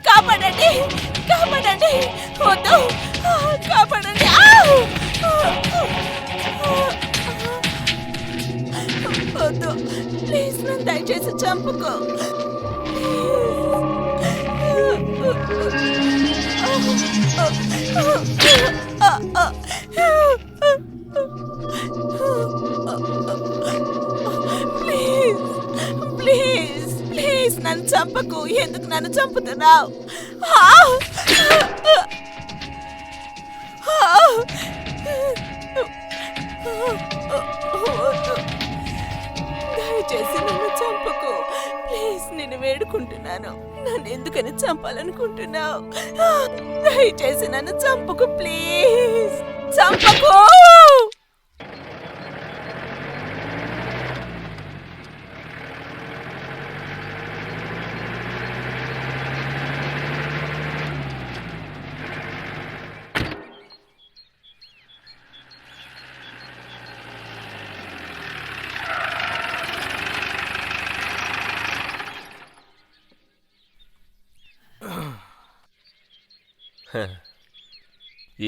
కాపాడండి, కాపాడండి, వద్దు, కాపాడండి. వద్దు, ప్లీజ్ నన్ను దయచేసి చంపుకో. ప్లీజ్ ప్లీజ్ ప్లీజ్ నన్ను చంపకు. ఎందుకు నన్ను చంపుతున్నావు? దయచేసి నన్ను చంపకు ప్లీజ్. నేను వేడుకుంటున్నాను. నన్ను ఎందుకని చంపాలనుకుంటున్నావు? దయచేసి నన్ను చంపకు ప్లీజ్. చంపకు.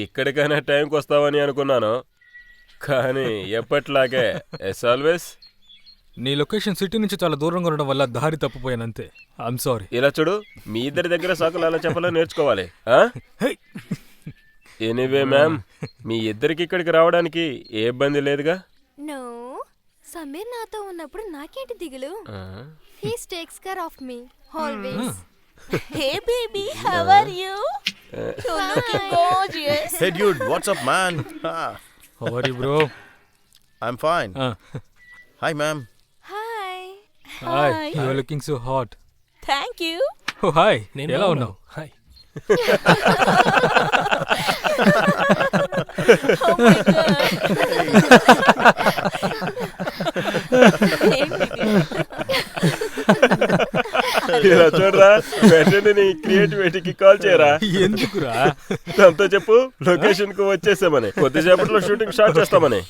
ఇక్కడికైనా టైంకి వస్తావని అనుకున్నాను, కానీ ఎప్పట్లాగే ఎస్ ఆల్వేస్. నీ లొకేషన్ సిటీ నుంచి చాలా దూరంగా ఉండడం వల్ల దారి తప్పిపోయానంతే. I'm sorry. ఇలా చూడు, మీ ఇద్దరి దగ్గర సాకులు అలా చెప్పాలో నేర్చుకోవాలి. ఎనీవే మ్యామ్, మీ ఇద్దరికి ఇక్కడికి రావడానికి ఏ ఇబ్బంది లేదుగా? నో, సమీర్ నాతో ఉన్నప్పుడు నాకేంటి దిగులు? He takes care of me always. Hey baby, how are you? You're looking gorgeous. Hey dude, what's up man? How are you bro? I'm fine. Hi ma'am. Hi. Hi. You are looking so hot. Thank you. Oh hi. ఎలా ఉన్నావు? Hi. Oh my god. ఇలా చూడరా, వెంటనే నీ క్రియేటివిటీకి call చేయరా. ఎందుకురా? తనతో చెప్పు లొకేషన్ కు వచ్చేసామని, కొద్దిసేపట్లో షూటింగ్ స్టార్ట్ చేస్తామని.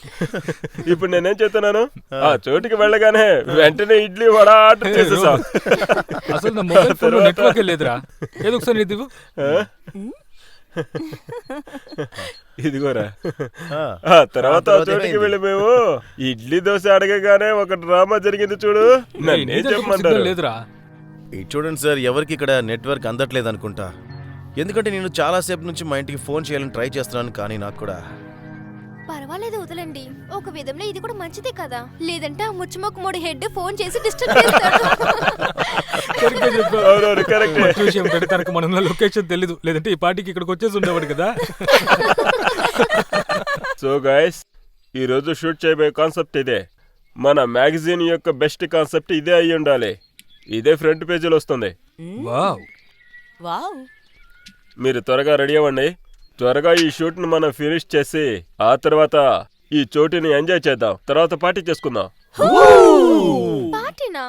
ఇప్పుడు నేనేం చెప్తున్నాను, ఆ చోటుకి వెళ్ళగానే వెంటనే ఇడ్లీ వడ ఆర్డర్ చేసేసా. అసలు నా మొబైల్ ఫోన్ నెట్వర్క్ లేదురా. ఏదో ఒకసారి ఇది ఇదిగోరా. తర్వాత చోటుకి వెళ్ళి మేము ఇడ్లీ దోశ అడగగానే ఒక డ్రామా జరిగింది చూడు. నన్నేం చెప్పమంటారు? లేదురా. ఇది చూడండి సార్, ఎవరికి ఇక్కడ నెట్వర్క్ అందట్లేదు అనుకుంటా. ఎందుకంటే నేను చాలాసేపు నుంచి మా ఇంటికి ఫోన్ చేయాలని ట్రై చేస్తున్నాను, కానీ నాకు కూడా. పర్వాలేదు, వదలండి. ఒక విధంలో ఇది కూడా మంచిదే కదా. లేదంటే ఆ ముచ్చుమొక్క మూడు హెడ్ ఫోన్ చేసి డిస్టర్బ్ చేస్తాడు. తనకు మన లొకేషన్ తెలీదు, లేదంటే ఈ పార్టీకి ఇక్కడికి వచ్చేసి ఉండేవాడు కదా. సో గైస్, ఈ రోజు షూట్ చేయబోయే కాన్సెప్ట్ ఇదే. మన మ్యాగజైన్ యొక్క బెస్ట్ కాన్సెప్ట్ ఇదే అయ్యి ఉండాలి. ఇదే ఫ్రంట్ పేజీలో వస్తుంది. Wow wow. మీరు త్వరగా రెడీ అవ్వండి. త్వరగా ఈ షూట్ ను మనం ఫినిష్ చేసి ఆ తర్వాత ఈ చోటుని ఎంజాయ్ చేద్దాం. తర్వాత పార్టీ చేసుకుందాం. పార్టీనా?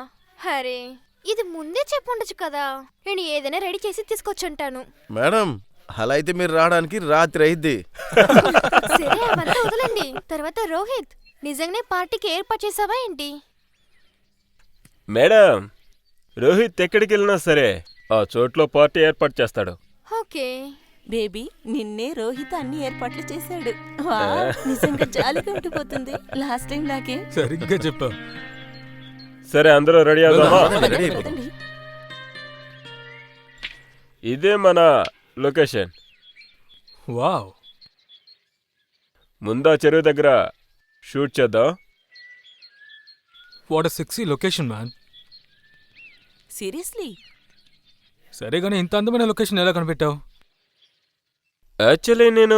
హరే, ఇది ముందే చెప్పుండొచ్చు కదా. నేను ఏదైనా రెడీ చేసి తీసుకొచ్చుంటాను. మేడం, అలా అయితే మీరు రావడానికి రాత్రి అయింది. సరే, అవంతా వదలండి. తర్వాత రోహిత్, నిజంగానే పార్టీకి ఏర్పాటు చేసావా ఏంటి? మేడం, రోహిత్ ఎక్కడికి వెళ్ళినా సరే ఆ చోట్లో పార్టీ ఏర్పాటు చేస్తాడు. ఓకే బేబీ, నిన్నే రోహిత్ అన్ని ఏర్పాట్లు చేశాడు. నిజంగా జాలిగా ఉండిపోతుంది లాస్ట్ టైం లాగే. సరిగ్గా చెప్పావు. సరే, అందరూ రెడీ అవుదామా? ఇదే మన లొకేషన్. వావ్. ముందా చెరువు దగ్గర షూట్ చేద్దాం. What a sexy location man. Seriously? సరే గానీ ఇంత అందమైన లొకేషన్ ఎలా కనిపెట్టావు? యాక్చువల్లీ నేను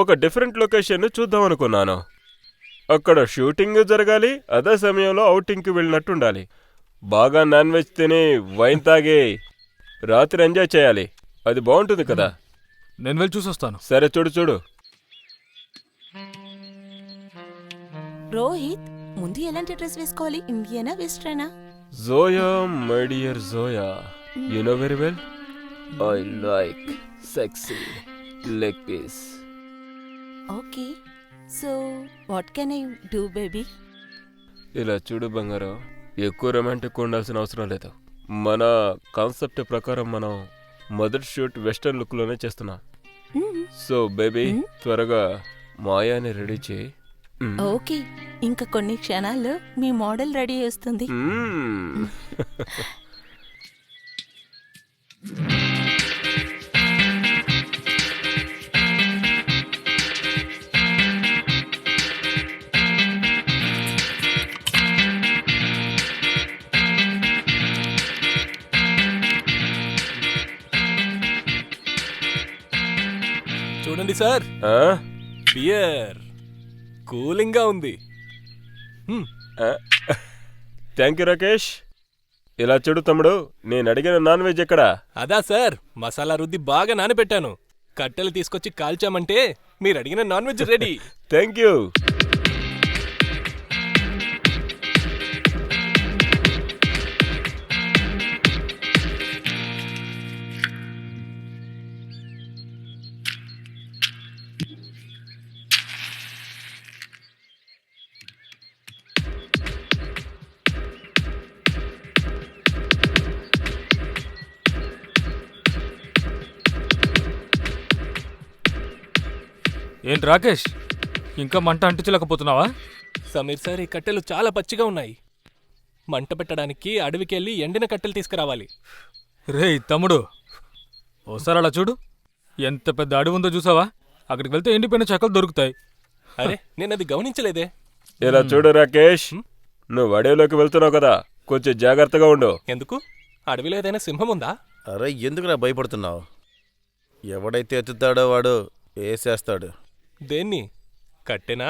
ఒక డిఫరెంట్ లొకేషన్ చూద్దాం అనుకున్నాను. అక్కడ షూటింగ్ జరగాలి, అదే సమయంలో అవుటింగ్కి వెళ్ళినట్టు ఉండాలి. బాగా నాన్ వెజ్ తిని వైన్ తాగి రాత్రి ఎంజాయ్ చేయాలి. అది బాగుంటుంది కదా. నేను వెళ్ళి చూసొస్తాను. సరే, చూడు. రోహిత్, ముందు ఎలాంటి డ్రెస్ వేసుకోవాలి? ఇండియనా వెస్ట్రనా? Zoya my dear Zoya, you know very well I like sexy leg piece. Okay, so what can I do baby? ఇలా చూడు బంగారం, ఎక్కువ రొమాంటిక్ ఉండాల్సిన అవసరం లేదు. మన కాన్సెప్ట్ ప్రకారం మనం మొదటి షూట్ వెస్టర్న్ లుక్లోనే చేస్తున్నాం. సో బేబీ, త్వరగా మాయాని రెడీ చేయి. ఓకే, ఇంకా కొన్ని క్షణాల్లో మీ మోడల్ రెడీ చేస్తుంది. చూడండి సార్, బియర్ కూలింగ్ గా ఉంది. Thank you Rakesh. ఇలా చూడు తమ్ముడు, నేను అడిగిన నాన్ వెజ్ ఎక్కడా? అదా సార్, మసాలా రుద్ది బాగా నానబెట్టాను. కట్టెలు తీసుకొచ్చి కాల్చామంటే మీరు అడిగిన non veg ready. Thank you. ఏంటి రాకేష్, ఇంకా మంట అంటించలేకపోతున్నావా? సమీర్ సార్, ఈ కట్టెలు చాలా పచ్చిగా ఉన్నాయి. మంట పెట్టడానికి అడవికెళ్ళి ఎండిన కట్టెలు తీసుకురావాలి. రేయ్ తమ్ముడు, ఓసారి అలా చూడు, ఎంత పెద్ద అడవి ఉందో చూసావా? అక్కడికి వెళ్తే ఎండిపోయిన చెక్కలు దొరుకుతాయి. అరే, నేను అది గమనించలేదే. ఇలా చూడు రాకేష్, నువ్వు అడవిలోకి వెళ్తున్నావు కదా, కొంచెం జాగ్రత్తగా ఉండు. ఎందుకు? అడవిలో ఏదైనా సింహం ఉందా? అరే ఎందుకురా భయపడుతున్నావు? ఎవడైతే ఎత్తుతాడో వాడు వేసేస్తాడు. దేన్ని? కట్టెనా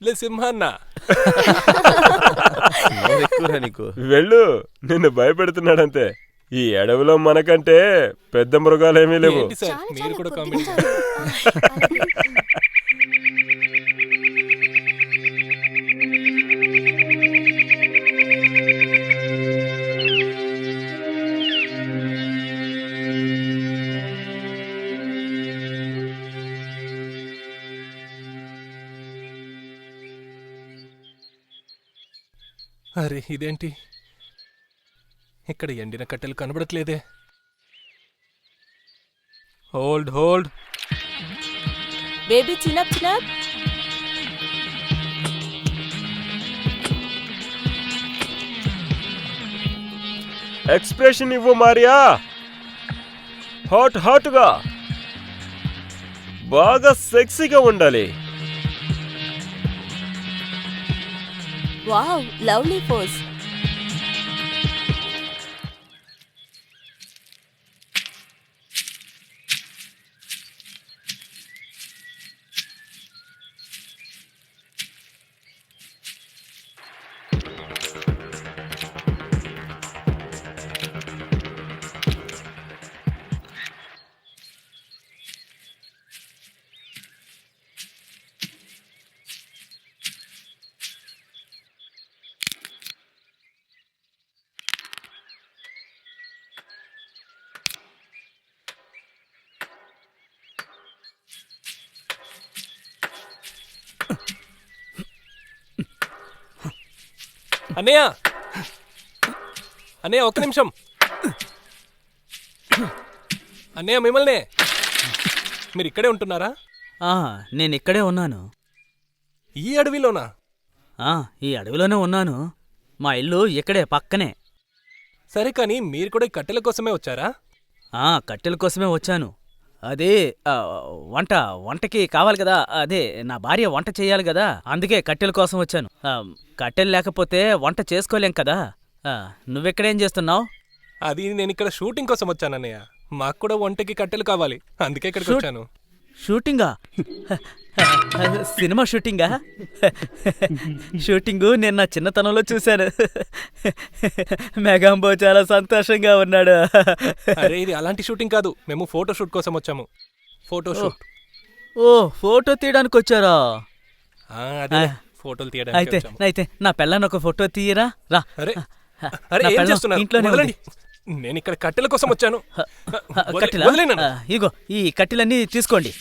లే సింహాన్నా? ఎక్కువరా నీకు. వెళ్ళు, నిన్ను భయపెడుతున్నాడంతే. ఈ అడవిలో మనకంటే పెద్ద మృగాలేమీ లేవు. ఏంటి సార్, చాలా మీరు చాలా కూడా కొద్దిగా కామెంట్ చాలు. అరే ఇదేంటి, ఇక్కడ ఎండిన కట్టెలు కనబడట్లేదే. Hold hold. Baby chin up chin up. Expression ఇవ్వు మారియా, హాట్ హాట్గా, బాగా సెక్సీగా ఉండాలి. Wow, lovely pose. అన్నయ్య, అన్నయ్య ఒక్క నిమిషం. అన్నయ్య మిమ్మల్నే. మీరు ఇక్కడే ఉంటున్నారా? నేను ఇక్కడే ఉన్నాను. ఈ అడవిలోనా? ఈ అడవిలోనే ఉన్నాను. మా ఇల్లు ఇక్కడే పక్కనే. సరే, కానీ మీరు కూడా ఈ కట్టెల కోసమే వచ్చారా? కట్టెల కోసమే వచ్చాను. అదే వంటకి కావాలి కదా, అదే నా భార్య వంట చేయాలి కదా, అందుకే కట్టెల కోసం వచ్చాను. కట్టెలు లేకపోతే వంట చేసుకోలేం కదా. నువ్వెక్కడేం చేస్తున్నావు? అది నేను ఇక్కడ షూటింగ్ కోసం వచ్చానన్నయ్య. మాకు కూడా వంటకి కట్టెలు కావాలి, అందుకే ఇక్కడికి వచ్చాను. షూటింగా? సినిమా షూటింగా? షూటింగు నేను నా చిన్నతనంలో చూశాను. మెగాంబో చాలా సంతోషంగా ఉన్నాడు. అరే ఇది అలాంటి షూటింగ్ కాదు, మేము ఫోటో షూట్ కోసం వచ్చాము. Photo shoot. ఓ, ఫోటో తీయడానికి వచ్చారా? అదే ఫోటోలు తీయడానికి వచ్చాము. అయితే నా పిల్లని ఒక ఫోటో తీయరా? రా. అరే అరే నా ఏం పెళ్ళం చేస్తున్నారు? ఇంట్లోనే ఉంది. వదలండి. నేను ఇక్కడ కట్టెల కోసం వచ్చాను. కట్టెలా? వదిలేయ్ నన్ను. ఇగో ఈ కట్టెలన్నీ తీసుకోండి.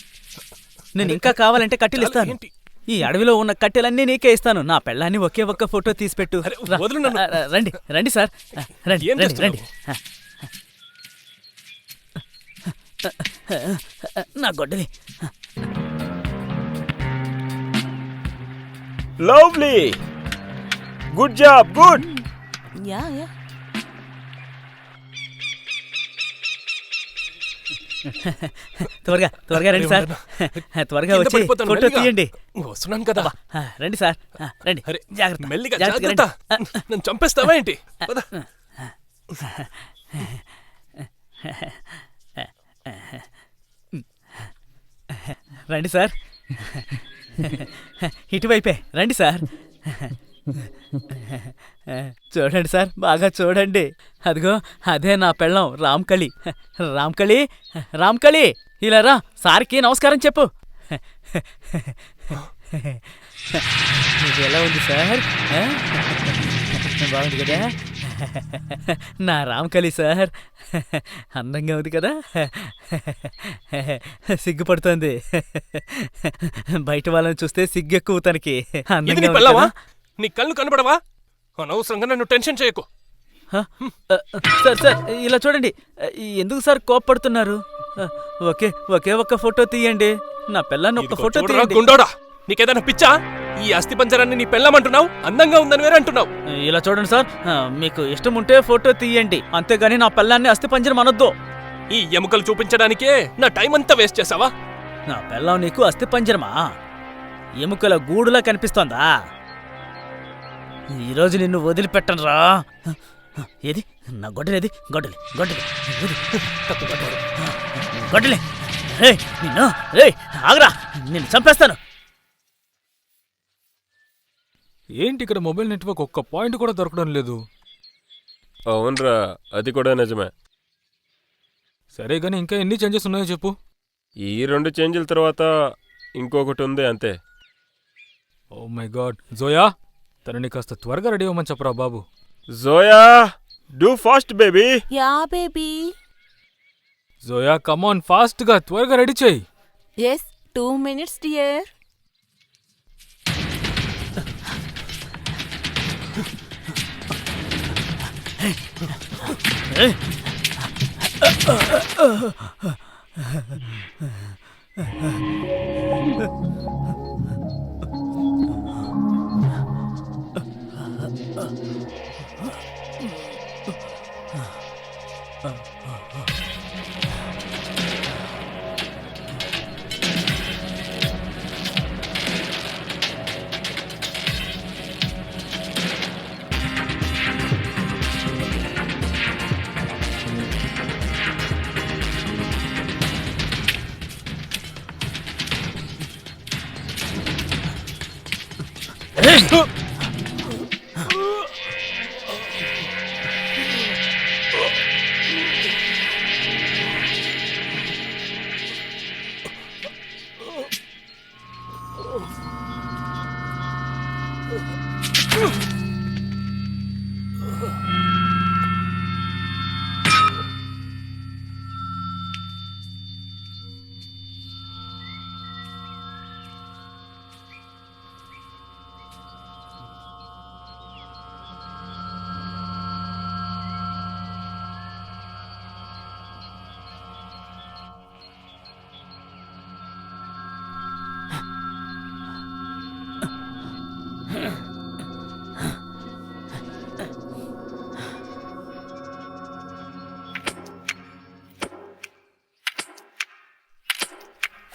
నేను ఇంకా కావాలంటే కట్టెలు ఇస్తాను. ఏంటి? ఈ అడవిలో ఉన్న కట్టెలన్నీ నీకే ఇస్తాను. నా పెళ్ళాన్ని ఒకే ఒక్క ఫోటో తీసి పెట్టు. అరే, రా. వదులు నన్ను. రండి రండి సార్, రండి ఏం రండి రండి. నా గొడ్డలి. Lovely, good job, good. Yeah yeah త్వరగా త్వరగా రండి సార్, త్వరగా కింద వచ్చి పడిపోతాను, ఫోటో మెల్లిగా. తీయండి. వస్తున్నాను కదా. రండి సార్, రండి. అరే జాగ్రత్త మెల్లిగా జాగ్రత్తగా జాగ్రత్త. రండి. నన్ను చంపేస్తావా ఏంటి? పద. రండి సార్, ఇటువైపే రండి సార్. చూడండి సార్, బాగా చూడండి. అదిగో అదే నా పెళ్ళం రామ్కళి. రామ్కళి, రామ్కళి, ఇలా రా, సార్కి నమస్కారం చెప్పు. ఇది ఎలా ఉంది సార్? బాగుంది కదా? నా రామ్కళి సార్, అందంగా ఉంది కదా? సిగ్గుపడుతోంది. బయట వాళ్ళని చూస్తే సిగ్గు ఎక్కువ తనకి. ఇది అందంగా నీ ఉంది పెళ్ళావా? కదా? నీ కళ్ళు కనబడవా? అనవసరంగా నన్ను టెన్షన్ చేయకు. సార్ సార్, ఇలా చూడండి. ఎందుకు సార్ కోప్పడుతున్నారు? ఒకే ఒకే ఒక్క ఫోటో తీయండి. నా పిల్లని ఒక్క ఇదిగో ఫోటో చూడరా తీయండి. గుండోడా, నీకేదైనా పిచ్చా? ఈ అస్థి పంజరాన్ని నీ పెళ్ళమంటున్నావు, అందంగా ఉందని వేరే అంటున్నావు. ఇలా చూడండి సార్, మీకు ఇష్టం ఉంటే ఫోటో తీయండి, అంతేగాని నా పిల్లాన్ని అస్థిపంజరం అనొద్దు. ఈ ఎముకలు చూపించడానికే నా టైం అంతా వేస్ట్ చేసావా? నా పిల్లం నీకు అస్థిపంజరమా? ఎముకల గూడులా కనిపిస్తోందా? ఈరోజు నిన్ను వదిలిపెట్టను రా. ఏది నా గొడ్డలేది? గొడ్డలి గొడ్డలి గొడ్డలి. నిన్ను ఆగరా, నిన్ను చంపేస్తాను. ఏంటి ఇక్కడ మొబైల్ నెట్వర్క్ ఒక్క పాయింట్ కూడా దొరకడం లేదు. అవునరా, అది కూడా నిజమే. సరే కానీ ఇంకా ఎన్ని చేంజెస్ ఉన్నాయో చెప్పు. ఈ 2 చేంజ్ల తర్వాత ఇంకొకటి ఉంది అంతే. ఓ మై గాడ్. జోయా, తనని కాస్త త్వరగా రెడీ అవ్వమని చెప్పరా బాబు. Zoya, do fast baby. Ya baby. Zoya come on, fast గా త్వరగా రెడీ చేయి. Yes, 2 minutes dear.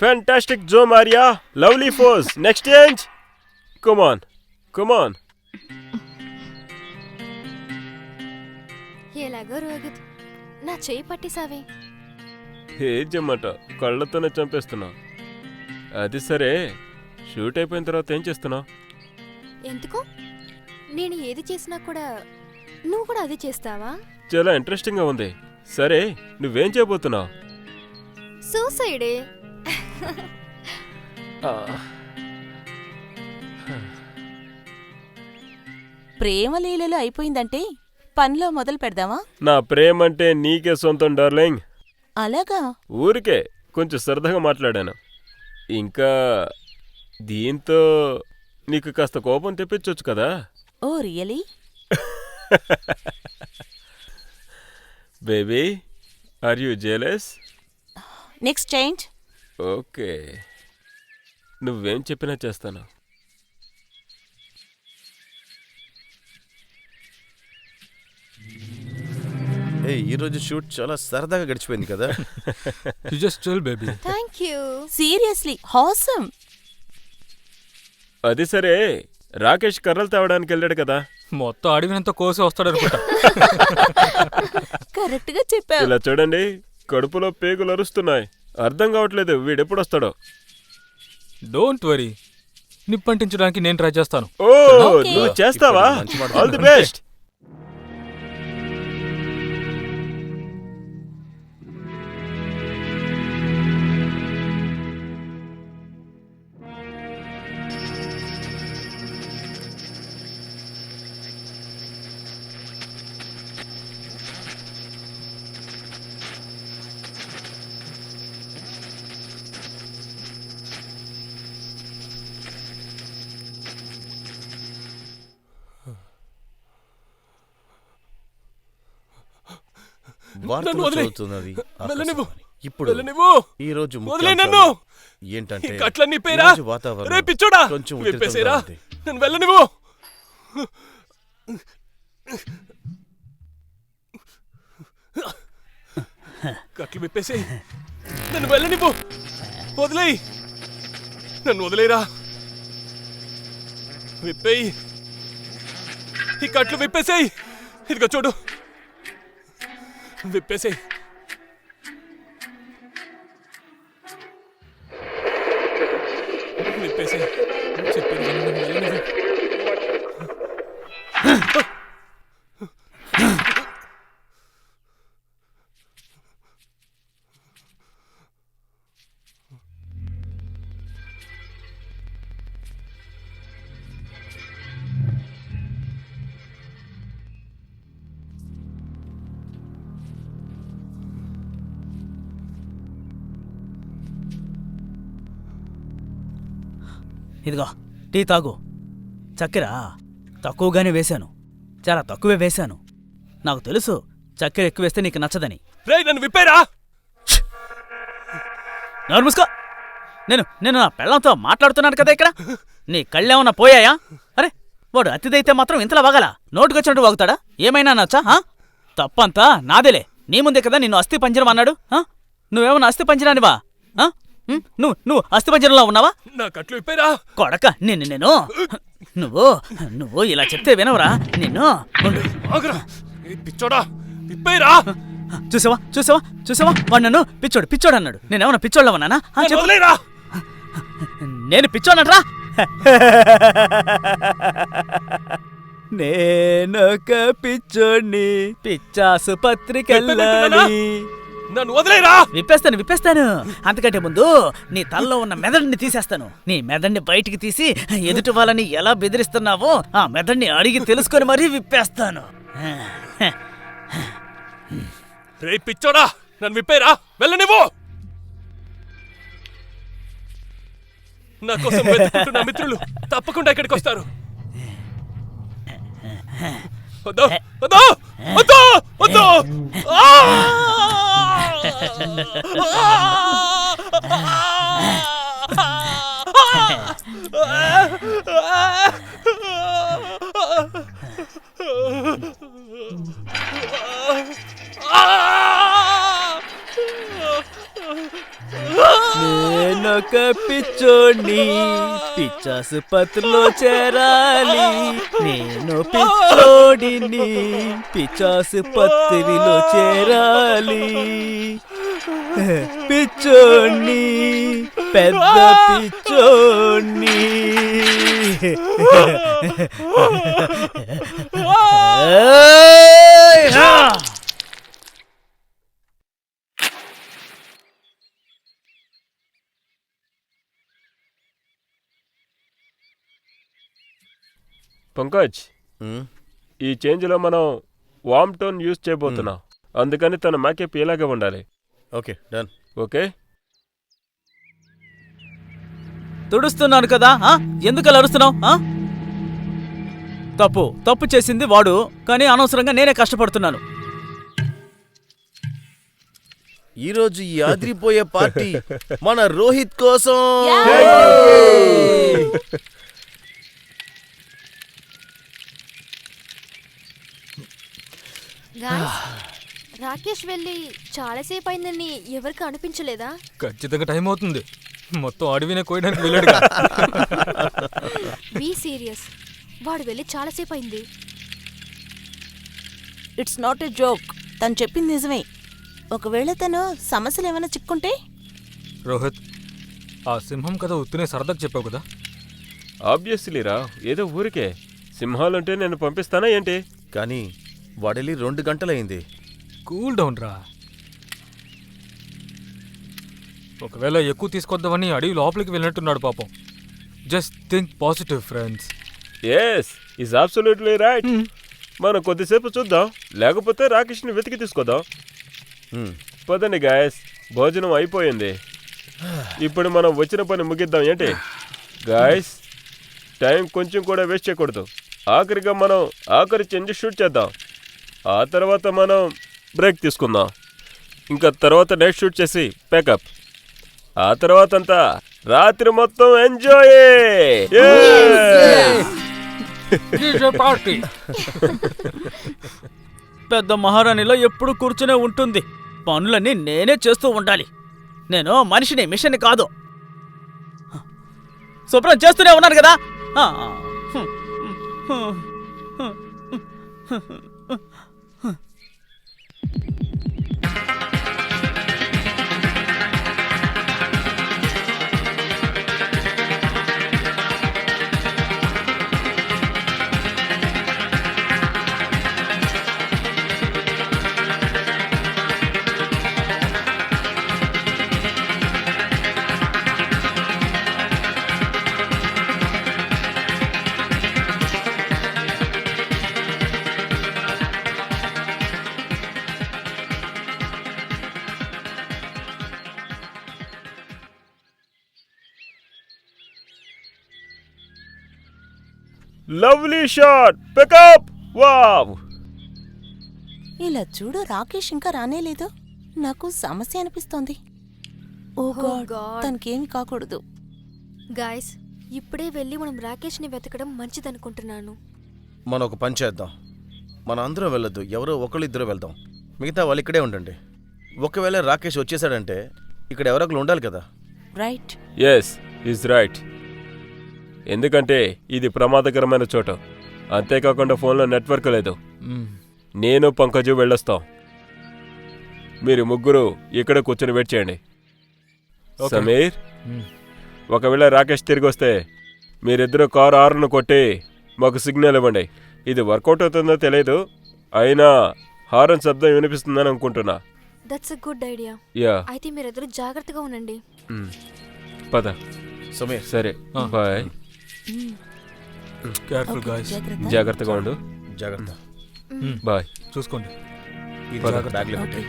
Fantastic, Joe Maria. Lovely pose. Next change. Come on. Come on. ఎలాగో రోహిత్, నా చేయి పట్టిసావే. ఏం చెమ్మట, కళ్ళతోనే చంపేస్తున్నావు. అది సరే, షూట్ అయిపోయిన తర్వాత ఏం చేస్తున్నావు? ఎందుకు? నేను ఏది చేసినా కూడా నువ్వు కూడా అదే చేస్తావా? చాలా ఇంట్రెస్టింగ్గా ఉంది. సరే, నువ్వేం చేయబోతున్నావు? సూసైడే. ప్రేమ లీలలు అయిపోయిందంటే పనిలో మొదలు పెడదామా? నా ప్రేమంటే నీకే సొంతం డార్లింగ్. అలాగా? ఊరికే కొంచెం సరదాగా మాట్లాడాను. ఇంకా దీంతో నీకు కాస్త కోపం తెప్పించొచ్చు కదా. Oh really? Baby, are you jealous? Next change. Okay, నువ్వేం చెప్పినా చేస్తాను. ఈ రోజు షూట్ చాలా సరదాగా గడిచిపోయింది కదా. You just chill baby. Thank you. Seriously handsome. అది సరే, రాకేష్ కర్రలు తేవడానికి వెళ్ళాడు కదా. మొత్తం అడవినంత కోసి వస్తాడనుకుంటా. కరెక్ట్ గా చెప్పావు. ఇలా చూడండి, కడుపులో పేగులు అరుస్తున్నాయి. అర్థం కావట్లేదు వీడెప్పుడొస్తాడో. డోంట్ వరీ, నిప్పంటించడానికి నేను ట్రై చేస్తాను. ఓ, నువ్వు చేస్తావా? ఇప్పుడు మంచి మాట ఆల్ ది బెస్ట్. వార్తలు వదిలేయ్. చదువుతున్నది వెళ్ళనివ్వు. ఆకాశవాణి. ఇప్పుడు వెళ్ళనివ్వు. ఈ రోజు వదిలేయ్ ముఖ్యాంశాలు నన్ను. ఏంటంటే ఈ కట్లన్నీ పేరా? ఈ రోజు వాతావరణం రే పిచ్చోడా, కొంచెం విప్పేసేరా. ఉధృతంగా ఉంది. నన్ను వెళ్ళనివ్వు. కట్లు విప్పేసేయ్. నన్ను వెళ్ళనివ్వు. వదిలేయ్. నన్ను వదిలేరా. విప్పేయ్. ఈ కట్లు విప్పేసేయ్. ఇదిగో చూడు, విప్పేసేయ్. విప్పేసేయ్. చెప్పింది విను, నన్ను వెళ్ళనివ్వు. ఇదిగో టీ తాగు. చక్కెర తక్కువగానే వేశాను, చాలా తక్కువే వేశాను. నాకు తెలుసు చక్కెర ఎక్కువ వేస్తే నీకు నచ్చదని. రేయ్, నన్ను విప్పేరా. నోరు మూసుకో. నేను నేను నా పెళ్ళంతో మాట్లాడుతున్నాను కదా ఇక్కడ. నీ కళ్ళేమన్నా పోయాయా? అరే, వాడు అతిథైతే మాత్రం ఇంతలా వాగలా? నోటుకొచ్చినట్టు వాగుతాడా? ఏమైనా నచ్చా? తప్పంతా నాదేలే. నీ ముందే కదా నిన్ను అస్థి పంజరం అన్నాడు. నువ్వేమన్నా అస్థి పంజరానివా? నువ్వు అస్థి పంజరంలో ఉన్నావా? నా కట్లు విప్పేరా. కొడక నేను నువ్వు నువ్వు ఇలా చెప్తే వినవరా నిన్ను? ఉండు. ఆగురా. ఏ పిచ్చోడా, విప్పేరా. చూసావా చూసావా చూసావా, వాడు నన్ను పిచ్చోడు అన్నాడు. నేనేమన్నా పిచ్చోళ్ళవన్నానా? నన్ను వదిలేరా. నేను పిచ్చోనట్రా? నేనొక పిచ్చోడ్ని, పిచ్చాసు పత్రికెళ్ళాలి. నన్ను వదిలేరా. విప్పేస్తాను. అంతకంటే ముందు నీ తలలో ఉన్న మెదడుని తీసేస్తాను. నీ మెదడుని బయటికి తీసి ఎదుటి వాళ్ళని ఎలా బెదిరిస్తున్నావో ఆ మెదడుని అడిగి తెలుసుకొని మరీ విప్పేస్తాను. రే పిచ్చోడా, నన్ను విప్పేరా. వెళ్ళనివ్వు. నా కోసం వెతుకుంటున్న మిత్రులు తప్పకుండా ఇక్కడికి వస్తారు. వద్దు వద్దు వద్దు వద్దు. నేనొక పిచ్చోడ్ని, పిచ్చాసుపత్రిలో చేరాలి. నేను పిచ్చోడిని, పిచ్చాసుపత్రిలో చేరాలి. పిచ్చోడ్ని, పెద్ద పిచ్చోడ్ని. పంకజ్, ఉమ్, ఈ చేంజ్లో మనం వామ్ టోన్ యూజ్ చేయబోతున్నా, అందుకని తన మేకప్ ఇలాగే ఉండాలి. Okay done. ఓకే, తుడుస్తున్నాను కదా ఎందుకు అలా అరుస్తున్నావు? తప్పు చేసింది వాడు, కానీ అనవసరంగా నేనే కష్టపడుతున్నాను. ఈరోజు ఈ ఆదిరిపోయే పార్టీ మన రోహిత్ కోసం. గాయ్స్, రాకేష్ వెళ్ళి చాలాసేపు అయిందని ఎవరికి అనిపించలేదా? ఖచ్చితంగా టైం అవుతుంది. మొత్తం అడవినే కోయడానికి వెళ్ళాడు. బీ సీరియస్, వాడు వెళ్ళి చాలాసేపు అయింది. It's not a joke. తను చెప్పింది నిజమే. ఒకవేళ తను సమస్యలు ఏమైనా చిక్కుంటే? రోహిత్, ఆ సింహం కథ ఉత్తునే సరదాకు చెప్పావు కదా. ఆబ్వియస్లీ రా, ఏదో ఊరికే. సింహాలుంటే నేను పంపిస్తానా ఏంటి? కానీ వాడెళ్ళి 2 గంటలైంది. కూల్ డౌన్ రా. ఒకవేళ ఎక్కువ తీసుకొద్దామని అడవి లోపలికి వెళ్ళినట్టున్నాడు పాపం. Just think positive friends. Yes, is absolutely right. మనం కొద్దిసేపు చూద్దాం, లేకపోతే రాకేష్ని వెతికి తీసుకొద్దాం. పదండి గాయస్, భోజనం అయిపోయింది. ఇప్పుడు మనం వచ్చిన పని ముగిద్దాం ఏంటి? గాయస్, టైం కొంచెం కూడా వేస్ట్ చేయకూడదు. ఆఖరిగా మనం ఆఖరి చెంజ్ షూట్ చేద్దాం. ఆ తర్వాత మనం బ్రేక్ తీసుకుందాం. ఇంకా తర్వాత నైట్ షూట్ చేసి ప్యాకప్. ఆ తర్వాత అంతా రాత్రి మొత్తం ఎంజాయ్. పార్టీ పెద్ద మహారాణిలో ఎప్పుడు కూర్చునే ఉంటుంది. పనులన్నీ నేనే చేస్తూ ఉండాలి. నేను మనిషిని, మిషన్ని కాదు. శుభ్రం చేస్తూనే ఉన్నాను కదా. Lovely shot, pickup. వావ్! ఇలా చూడు, రాకేష్ ఇంకా రానేలేదు. నాకు సమస్య అనిపిస్తోంది. ఓ గాడ్, తనకేమి కాకూడదు. గాయ్స్, ఇప్పుడే వెళ్ళి మనం రాకేష్ని వెతకడం మంచిదనుకుంటున్నాను. మనం ఒక పని చేద్దాం. మనం అందరం వెళ్ళొద్దు, ఎవరో ఒకళ్ళిద్దరూ వెళ్దాం. మిగతా వాళ్ళు ఇక్కడే ఉండండి. ఒకవేళ రాకేష్ వచ్చేసాడంటే ఇక్కడ ఎవరొకరు ఉండాలి కదా. రైట్. Yes, is right. ఎందుకంటే ఇది ప్రమాదకరమైన చోటు. అంతేకాకుండా ఫోన్లో నెట్వర్క్ లేదు. నేను పంకజు వెళ్ళొస్తాం. మీరు ముగ్గురు ఇక్కడ కూర్చొని వెయిట్ చేయండి. సమీర్, ఒకవేళ రాకేష్ తిరిగి వస్తే మీరిద్దరూ కారు హార్న్ కొట్టి మాకు సిగ్నల్ ఇవ్వండి. ఇది వర్కౌట్ అవుతుందో తెలియదు, అయినా హారన్ శబ్దం వినిపిస్తుందని అనుకుంటున్నా. That's a good idea. Yeah, అయితే మీరిద్దరు జాగ్రత్తగా ఉండండి. పద. సమీర్, సరే, బాయ్. Careful guys. జాగ్రత్తగా ఉండు. జాగ్రత్త. బాయ్. చూసుకోండి. ఇది పద. బ్యాగ్లో పెట్టు.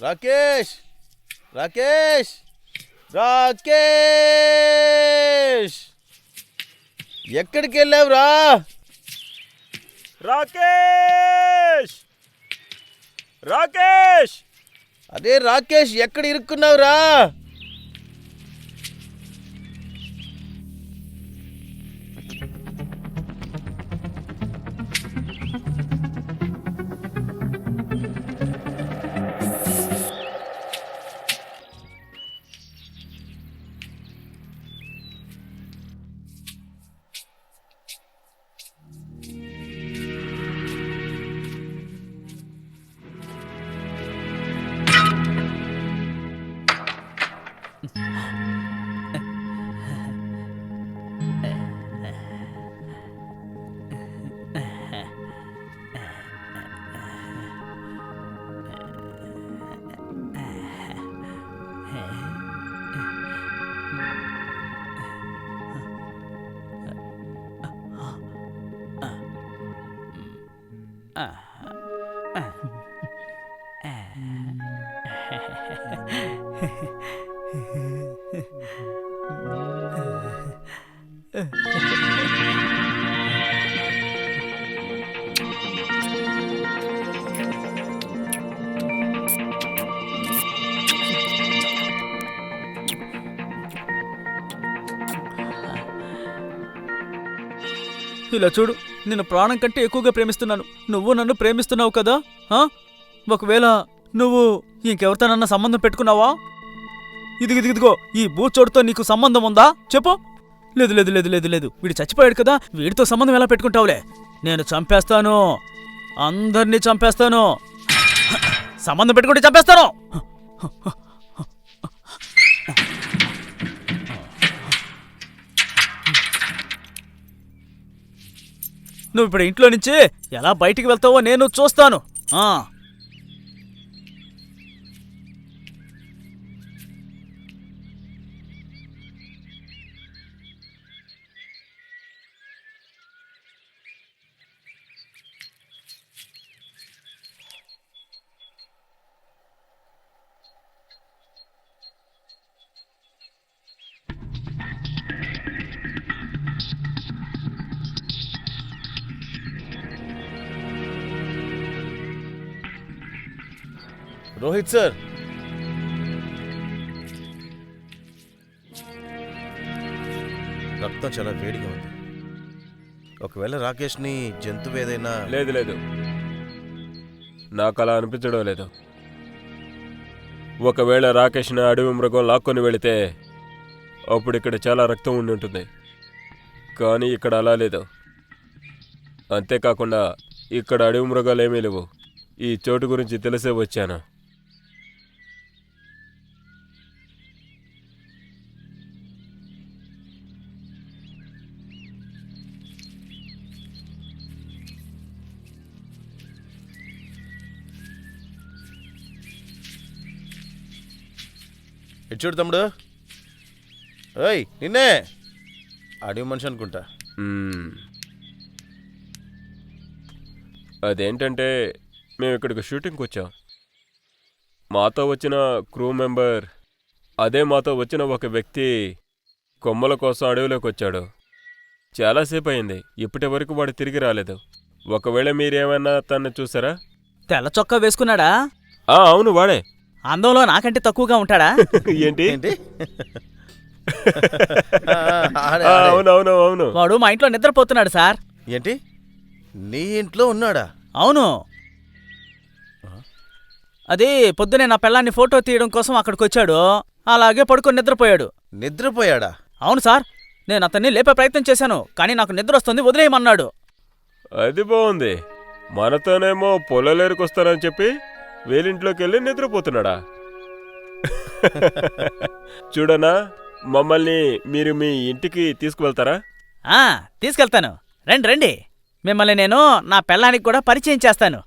రాకేష్, రాకేష్, రాకేష్, ఎక్కడికి వెళ్ళావురా? రాకేష్, రాకేష్, అదే రాకేష్, ఎక్కడ ఇరుక్కున్నావురా? ఇలా చూడు, నేను ప్రాణం కంటే ఎక్కువగా ప్రేమిస్తున్నాను. నువ్వు నన్ను ప్రేమిస్తున్నావు కదా? ఒకవేళ నువ్వు ఇంకెవరితోనన్నా సంబంధం పెట్టుకున్నావా? ఇదిగో ఈ బూచోడుతో నీకు సంబంధం ఉందా చెప్పు. లేదు లేదు లేదు లేదు లేదు, వీడు చచ్చిపోయాడు కదా, వీడితో సంబంధం ఎలా పెట్టుకుంటావులే? నేను చంపేస్తాను, అందరినీ చంపేస్తాను. సంబంధం పెట్టుకుంటే చంపేస్తాను. నువ్వు ఇప్పుడు ఇంట్లో నుంచి ఎలా బయటికి వెళ్తావో నేను చూస్తాను. రోహిత్ సార్, రక్తం చాలా వేడిగా ఉంది. ఒకవేళ రాకేష్ని జంతువు ఏదైనా... లేదు, నాకు అలా అనిపించడం లేదు. ఒకవేళ రాకేష్ని అడవి మృగం లాక్కొని వెళితే అప్పుడు ఇక్కడ చాలా రక్తం ఉండి ఉంటుంది, కానీ ఇక్కడ అలా లేదు. అంతేకాకుండా ఇక్కడ అడవి మృగాలు ఏమీ లేవు. ఈ చోటు గురించి తెలిసే వచ్చాను. చూడు తమ్ముడు, ఏయ్ నిన్నే, అడవి మనిషి అనుకుంటా. అదేంటంటే మేము ఇక్కడికి షూటింగ్కి వచ్చాం. మాతో వచ్చిన క్రూ మెంబర్, మాతో వచ్చిన ఒక వ్యక్తి కొమ్మల కోసం అడవిలోకి వచ్చాడు. చాలాసేపు అయింది, ఇప్పటి వరకు వాడు తిరిగి రాలేదు. ఒకవేళ మీరేమన్నా తను చూసారా? తెల్ల చొక్కా వేసుకున్నాడా? అవును, వాడే. అందంలో నాకంటే తక్కువగా ఉంటాడా? ఏంటి? అవును, వాడు మా ఇంట్లో నిద్రపోతున్నాడు సార్. ఏంటి, నీ ఇంట్లో ఉన్నాడా? అవును. అది పొద్దునే నా పెళ్ళాన్ని ఫోటో తీయడం కోసం అక్కడికి వచ్చాడు, అలాగే పడుకొని నిద్రపోయాడు. నిద్రపోయాడా? అవును సార్, నేను అతన్ని లేపే ప్రయత్నం చేశాను, కానీ నాకు నిద్ర వస్తుంది, వదిలేయమన్నాడు. అది బాగుంది. మనతోనేమో పొలలేరుకొస్తానని చెప్పి వేలింట్లోకి వెళ్ళి నిద్రపోతున్నాడా? చూడనా, మమ్మల్ని మీరు మీ ఇంటికి తీసుకువెళ్తారా? తీసుకెళ్తాను, రండి రండి. మిమ్మల్ని నేను నా పెళ్ళానికి కూడా పరిచయం చేస్తాను.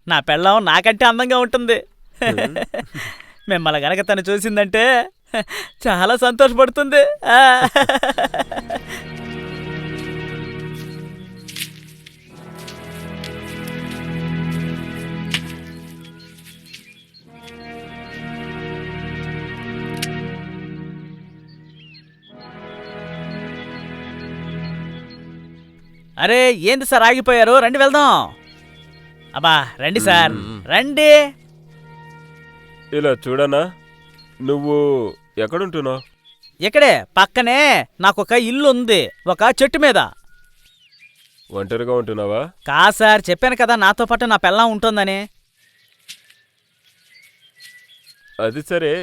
నా పెళ్ళం నాకంటే అందంగా ఉంటుంది. మిమ్మల్ని గనక తను చూసిందంటే చాలా సంతోషపడుతుంది. అరే ఏంది సార్ ఆగిపోయారు? రండి వెళ్దాం. అబ్బా రండి సార్, రండి. ఇలా చూడనా, నువ్వు ఎక్కడుంటున్నావు? ఇక్కడే పక్కనే నాకొక ఇల్లు ఉంది, ఒక చెట్టు మీద. ఒంటరిగా ఉంటున్నావా? కా సార్, చెప్పాను కదా నాతో పాటు నా పెళ్ళాం ఉంటుందని. అది సరే,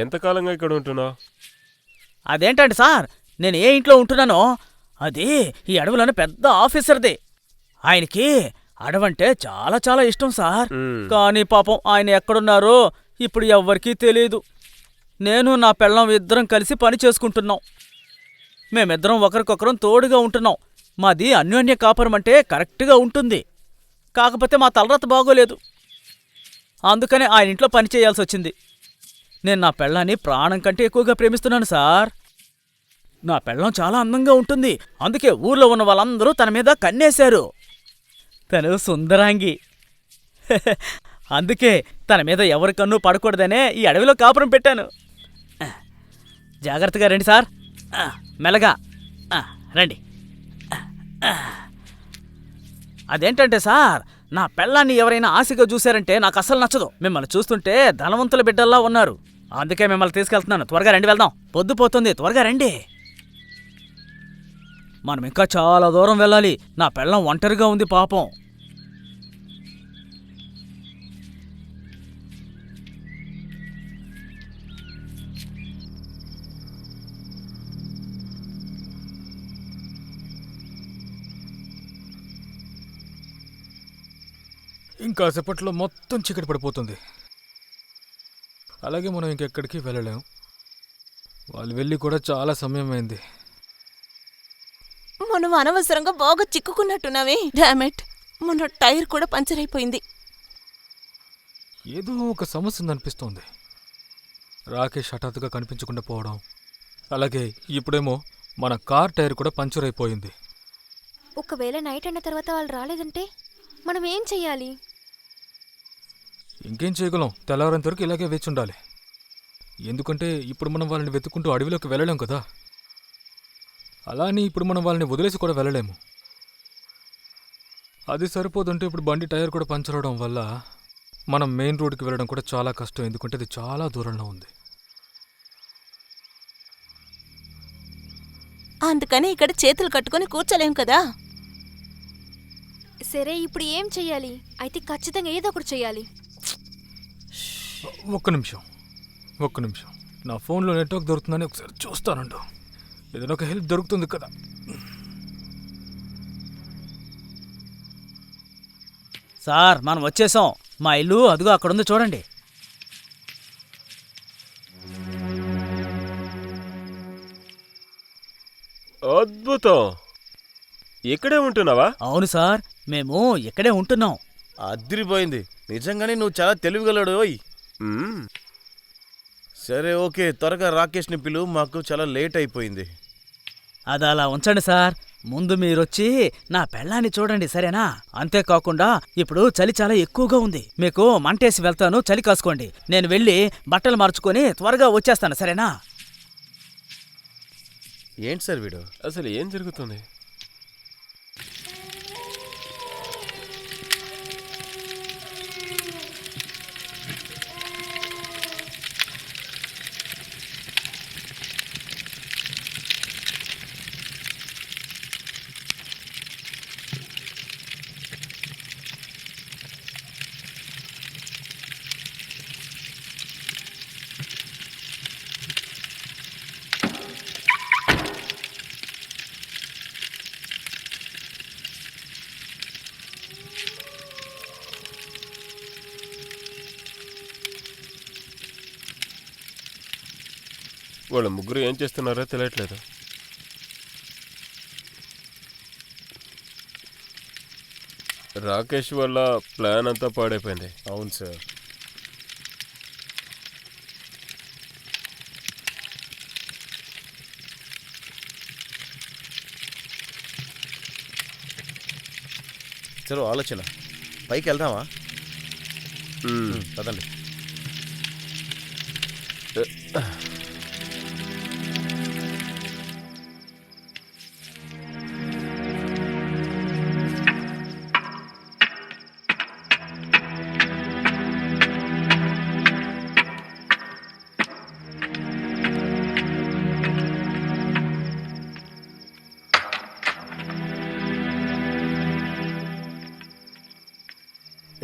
ఎంతకాలంగా ఇక్కడ ఉంటున్నావు? అదేంటండి సార్, నేను ఏ ఇంట్లో ఉంటున్నానో అది ఈ అడవిలోనే పెద్ద ఆఫీసర్ది. ఆయనకి అడవంటే చాలా చాలా ఇష్టం సార్. కానీ పాపం ఆయన ఎక్కడున్నారో ఇప్పుడు ఎవ్వరికీ తెలీదు. నేను నా పెళ్ళం ఇద్దరం కలిసి పని చేసుకుంటున్నాం. మేమిద్దరం ఒకరికొకరం తోడుగా ఉంటున్నాం. మాది అన్యోన్య కాపురం అంటే కరెక్ట్గా ఉంటుంది. కాకపోతే మా తలరాత బాగోలేదు, అందుకనే ఆయన ఇంట్లో పని చేయాల్సి వచ్చింది. నేను నా పెళ్ళాన్ని ప్రాణం కంటే ఎక్కువగా ప్రేమిస్తున్నాను సార్. నా పెళ్ళం చాలా అందంగా ఉంటుంది, అందుకే ఊర్లో ఉన్న వాళ్ళందరూ తన మీద కన్నేశారు. తను సుందరాంగి. అందుకే తన మీద ఎవరి కన్ను పడకూడదనే ఈ అడవిలో కాపురం పెట్టాను. జాగ్రత్తగా రండి సార్. మెల్లగా రండి. అదేంటంటే సార్, నా పెళ్ళాన్ని ఎవరైనా ఆశగా చూశారంటే నాకు అస్సలు నచ్చదు. మిమ్మల్ని చూస్తుంటే ధనవంతుల బిడ్డల్లా ఉన్నారు. అందుకే మిమ్మల్ని తీసుకెళ్తున్నాను. త్వరగా రండి, వెళ్దాం. పొద్దుపోతుంది, త్వరగా రండి. మనం ఇంకా చాలా దూరం వెళ్ళాలి. నా పెళ్ళం ఒంటరిగా ఉంది పాపం. ఇంకాసేపట్లో మొత్తం చీకటి పడిపోతుంది. అలాగే మనం ఇంకెక్కడికి వెళ్ళలేం. వాళ్ళు వెళ్ళి కూడా చాలా సమయం అయింది. మనం అనవసరంగా బాగా చిక్కుకున్నట్టున్నామే. డామెట్, మన టైర్ కూడా పంచర్ అయిపోయింది. ఏదో ఒక సమస్య ఉందనిపిస్తోంది. రాకేష్ హఠాత్తుగా కనిపించకుండా పోవడం, అలాగే ఇప్పుడేమో మన కార్ టైర్ కూడా పంచర్ అయిపోయింది. ఒకవేళ నైట్ అయిన తర్వాత వాళ్ళు రాలేదంటే మనం ఏం చెయ్యాలి? ఇంకేం చేయగలం? తెల్లవారేంత వరకు ఇలాగే వేచి ఉండాలి. ఎందుకంటే ఇప్పుడు మనం వాళ్ళని వెతుక్కుంటూ అడవిలోకి వెళ్ళలేం కదా. అలా అని ఇప్పుడు మనం వాళ్ళని వదిలేసి కూడా వెళ్ళలేము. అది సరిపోతుంటే ఇప్పుడు బండి టైర్ కూడా పంచర్ అవడం వల్ల మనం మెయిన్ రోడ్కి వెళ్ళడం కూడా చాలా కష్టం. ఎందుకంటే అది చాలా దూరంలో ఉంది. అందుకని ఇక్కడ చేతులు కట్టుకొని కూర్చోలేం కదా. సరే, ఇప్పుడు ఏం చెయ్యాలి? అయితే ఖచ్చితంగా ఏదో ఒకటి చెయ్యాలి. ఒక్క నిమిషం. నా ఫోన్లో నెట్వర్క్ దొరుకుతుందని ఒకసారి చూస్తానండు. ఏదైనా ఒక హెల్ప్ దొరుకుతుంది కదా. సార్, మనం వచ్చేసాం. మా ఇల్లు అదిగో అక్కడుంది, చూడండి. అద్భుతం. ఇక్కడే ఉంటున్నావా? అవును సార్, మేము ఇక్కడే ఉంటున్నాం. అదిరిపోయింది. నిజంగానే నువ్వు చాలా తెలివిగలడు. ఓయ్. మ్మ్. సరే, ఓకే, త్వరగా రాకేష్ని పిలువు. మాకు చాలా లేట్ అయిపోయింది. అది అలా ఉంచండి సార్. ముందు మీరొచ్చి నా పెళ్ళాన్ని చూడండి, సరేనా? అంతేకాకుండా ఇప్పుడు చలి చాలా ఎక్కువగా ఉంది. మీకు మంటేసి వెళ్తాను, చలి కాసుకోండి. నేను వెళ్ళి బట్టలు మార్చుకొని త్వరగా వచ్చేస్తాను, సరేనా? ఏంటి సార్ వీడు? అసలు ఏం జరుగుతుంది? వాళ్ళ ముగ్గురు ఏం చేస్తున్నారో తెలియట్లేదు. రాకేష్ వల్ల ప్లాన్ అంతా పాడైపోయింది. అవును సార్. సరే, ఆలోచన. పైకి వెళ్దామా? పదండి.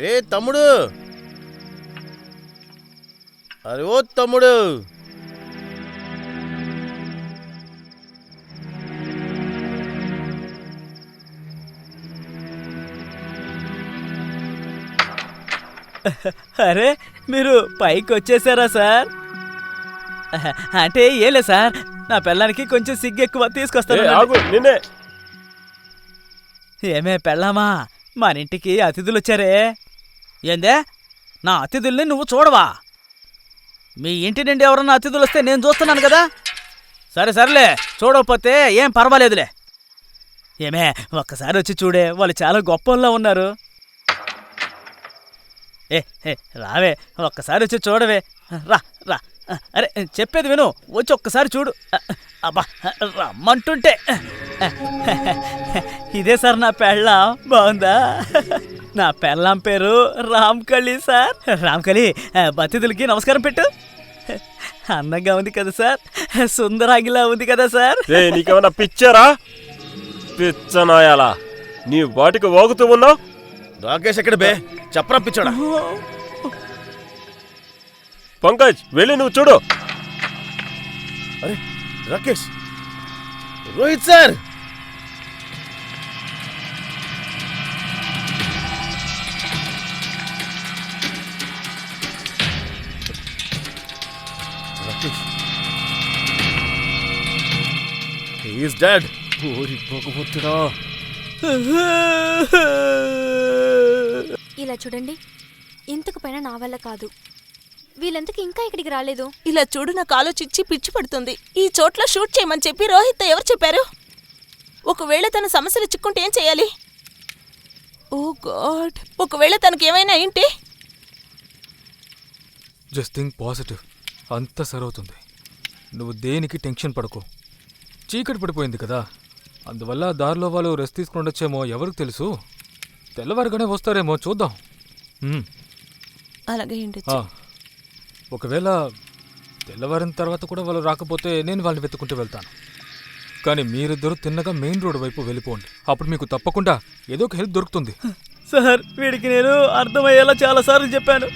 ఏ తమ్ముడు, అరే ఓ తమ్ముడు, అరే, మీరు పైకి వచ్చేసారా సార్? అంటే ఏలే సార్, నా పెళ్ళానికి కొంచెం సిగ్గు ఎక్కువ, తీసుకొస్తాను. నిన్నే. ఏమే పెళ్ళామా, మనింటికి అతిథులు వచ్చారే. ఏందే, నా అతిథుల్ని నువ్వు చూడవా? మీ ఇంటి నుండి ఎవరన్నా అతిథులు వస్తే నేను చూస్తున్నాను కదా. సరే సర్లే, చూడకపోతే ఏం పర్వాలేదులే. ఏమే ఒక్కసారి వచ్చి చూడే, వాళ్ళు చాలా గొప్పలా ఉన్నారు. ఏ ఏ రావే, ఒక్కసారి వచ్చి చూడవే. రా రా. అరే చెప్పేది విను, వచ్చి ఒక్కసారి చూడు. అబ్బా రమ్మంటుంటే. ఇదే సార్ నా పెళ్ళాం. బాగుందా? నా పెళ్ళాం పేరు రామ్కళి సార్. రామ్కళి, బతిదులకి నమస్కారం పెట్టు. అందంగా ఉంది కదా సార్, సుందరాంగిలా ఉంది కదా సార్. నీకేమన్నా పిచ్చారా? పిచ్చనాయాలా, నీ వాటికి వాగుతూ ఉన్నావు. రాకేష్ ఎక్కడ బే? చెప్పరా పిచ్చాడా? పంకజ్, వెళ్ళి నువ్వు చూడు. అరే Rakesh, Rohit sir. Rakesh, he is dead. ఓరి భగవంతుడా. ఇలా చూడండి, ఇంతకు పైన నా వల్ల కాదు. వీళ్ళెందుకు ఇంకా ఇక్కడికి రాలేదు? ఇలా చూడు, నాకు ఆలోచించి పిచ్చి పడుతుంది. ఈ చోట్ల షూట్ చేయమని చెప్పి రోహిత్ ఎవరు చెప్పారు? ఒకవేళ తన సమస్యలు చిక్కుంటే ఏం చేయాలి? ఓ గాడ్, ఒకవేళ తనకి ఏమైనా ఏంటి? జస్ట్ థింక్ పాజిటివ్, అంతా సరవుతుంది. నువ్వు దేనికి టెన్షన్ పడకు. చీకటి పడిపోయింది కదా, అందువల్ల దారిలో వాళ్ళు రెస్ట్ తీసుకుని ఉండొచ్చేమో, ఎవరికి తెలుసు. తెల్లవారుగానే వస్తారేమో, చూద్దాం. అలాగే ఉండొచ్చు. ఒకవేళ తెల్లవారిన తర్వాత కూడా వాళ్ళు రాకపోతే నేను వాళ్ళని వెతుకుంటూ వెళ్తాను. కానీ మీరిద్దరూ తిన్నగా మెయిన్ రోడ్ వైపు వెళ్ళిపోండి. అప్పుడు మీకు తప్పకుండా ఏదో ఒక హెల్ప్ దొరుకుతుంది. సార్, వీడికి నేను అర్థమయ్యేలా చాలాసార్లు చెప్పాను,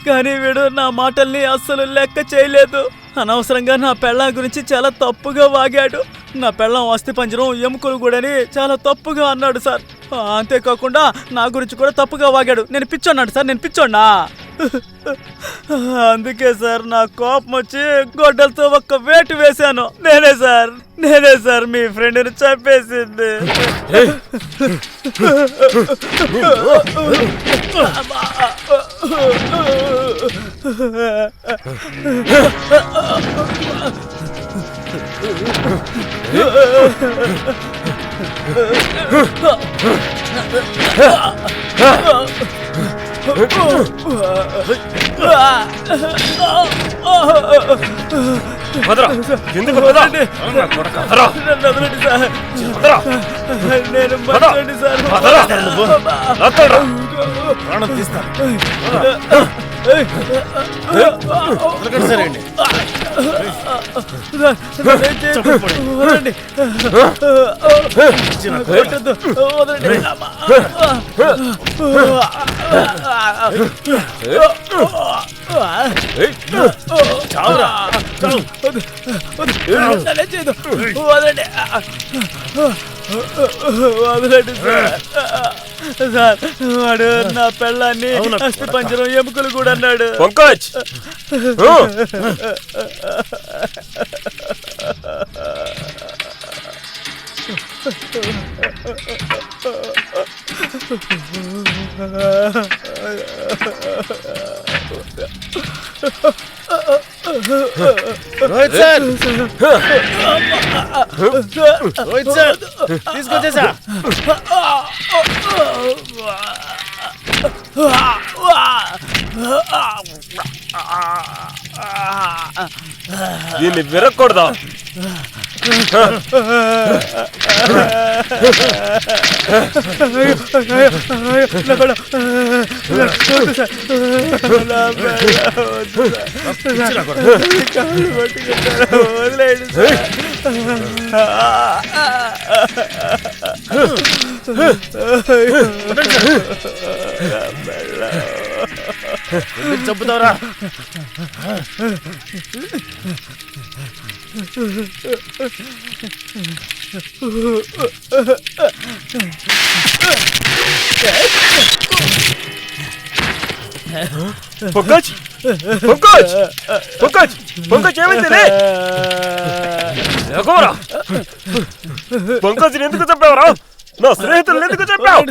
కానీ వీడు నా మాటల్ని అస్సలు లెక్క చేయలేదు. అనవసరంగా నా పెళ్ళాం గురించి చాలా తప్పుగా వాగాడు. నా పెళ్ళాం అస్థిపంజరం, ఎముకలు కూడాని చాలా తప్పుగా అన్నాడు సార్. అంతేకాకుండా నా గురించి కూడా తప్పుగా వాగాడు. నేను పిచ్చోన్నాడు సార్, నేను పిచ్చోన్నా. అందుకే సార్ నా కోపం వచ్చి గొడ్డలతో ఒక్క వేటు వేశాను. నేనే సార్ మీ ఫ్రెండ్ని చంపేసింది. ఎందుకు పద? నేను మంచోడిని సార్. ప్రాణం తీస్తాను. సరే అండి. వదలండి. చావురా, చావు. వదలండి సార్. వాడు నా పెళ్ళాన్ని అస్థి పంజరం, ఎముకలు కూడా అన్నాడు. పంకజ్, రోహిత్ సార్, రోహిత్ సార్ తీసుకొచ్చేసా. దీన్ని విరక్కూడదా? చంపుతావరా? పంకజ్, పంకజ్, పంకజ్, పంకజ్ ఏమైంది? పంకజ్ ఎందుకు చెప్పావరా? నా స్నేహితులు ఎందుకు చెప్పావు?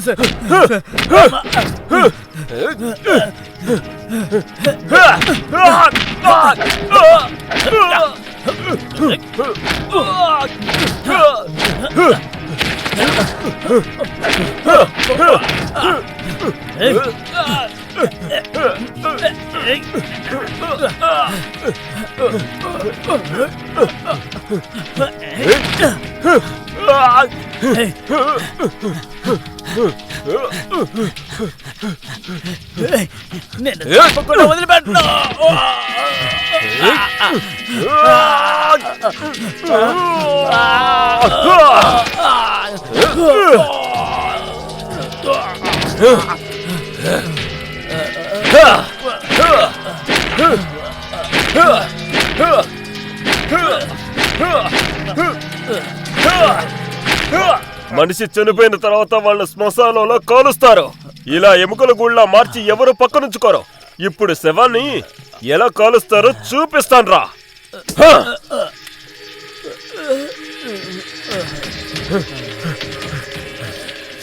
నేను తప్పకుండా వదిలిపెట్టను. మనిషి చనిపోయిన తర్వాత వాళ్ళ శ్మశానంలో కాలుస్తారు. ఇలా ఎముకల గుళ్ళ మార్చి ఎవరు పక్కనుంచుకోరు. ఇప్పుడు శవాన్ని ఎలా కాలుస్తారో చూపిస్తాన్రా.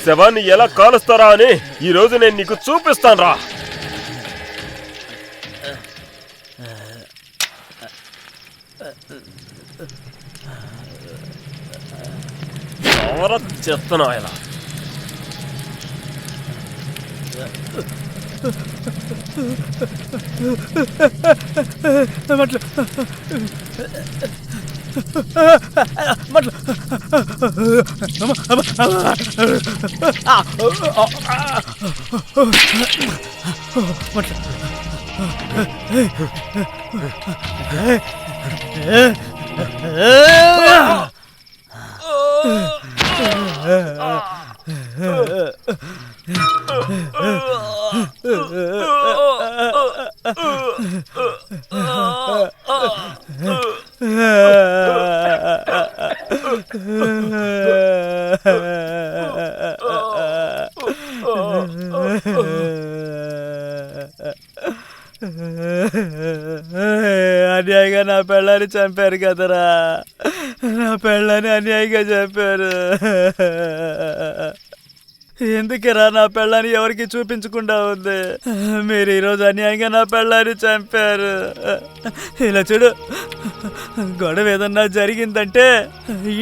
శవాన్ని ఎలా కాలుస్తారా అని ఈ రోజు నేను నీకు చూపిస్తాన్రా. చెప్తున్నా ఇలా అన్యాయంగా నా పెళ్ళాన్ని చంపారు కదరా. నా పెళ్ళాన్ని అన్యాయంగా చంపారు. ఎందుకేరా నా పెళ్ళాన్ని ఎవరికి చూపించకుండా ఉంది? మీరు ఈరోజు అన్యాయంగా నా పెళ్ళాన్ని చంపారు. ఇలా చూడు, గొడవ ఏదన్నా జరిగిందంటే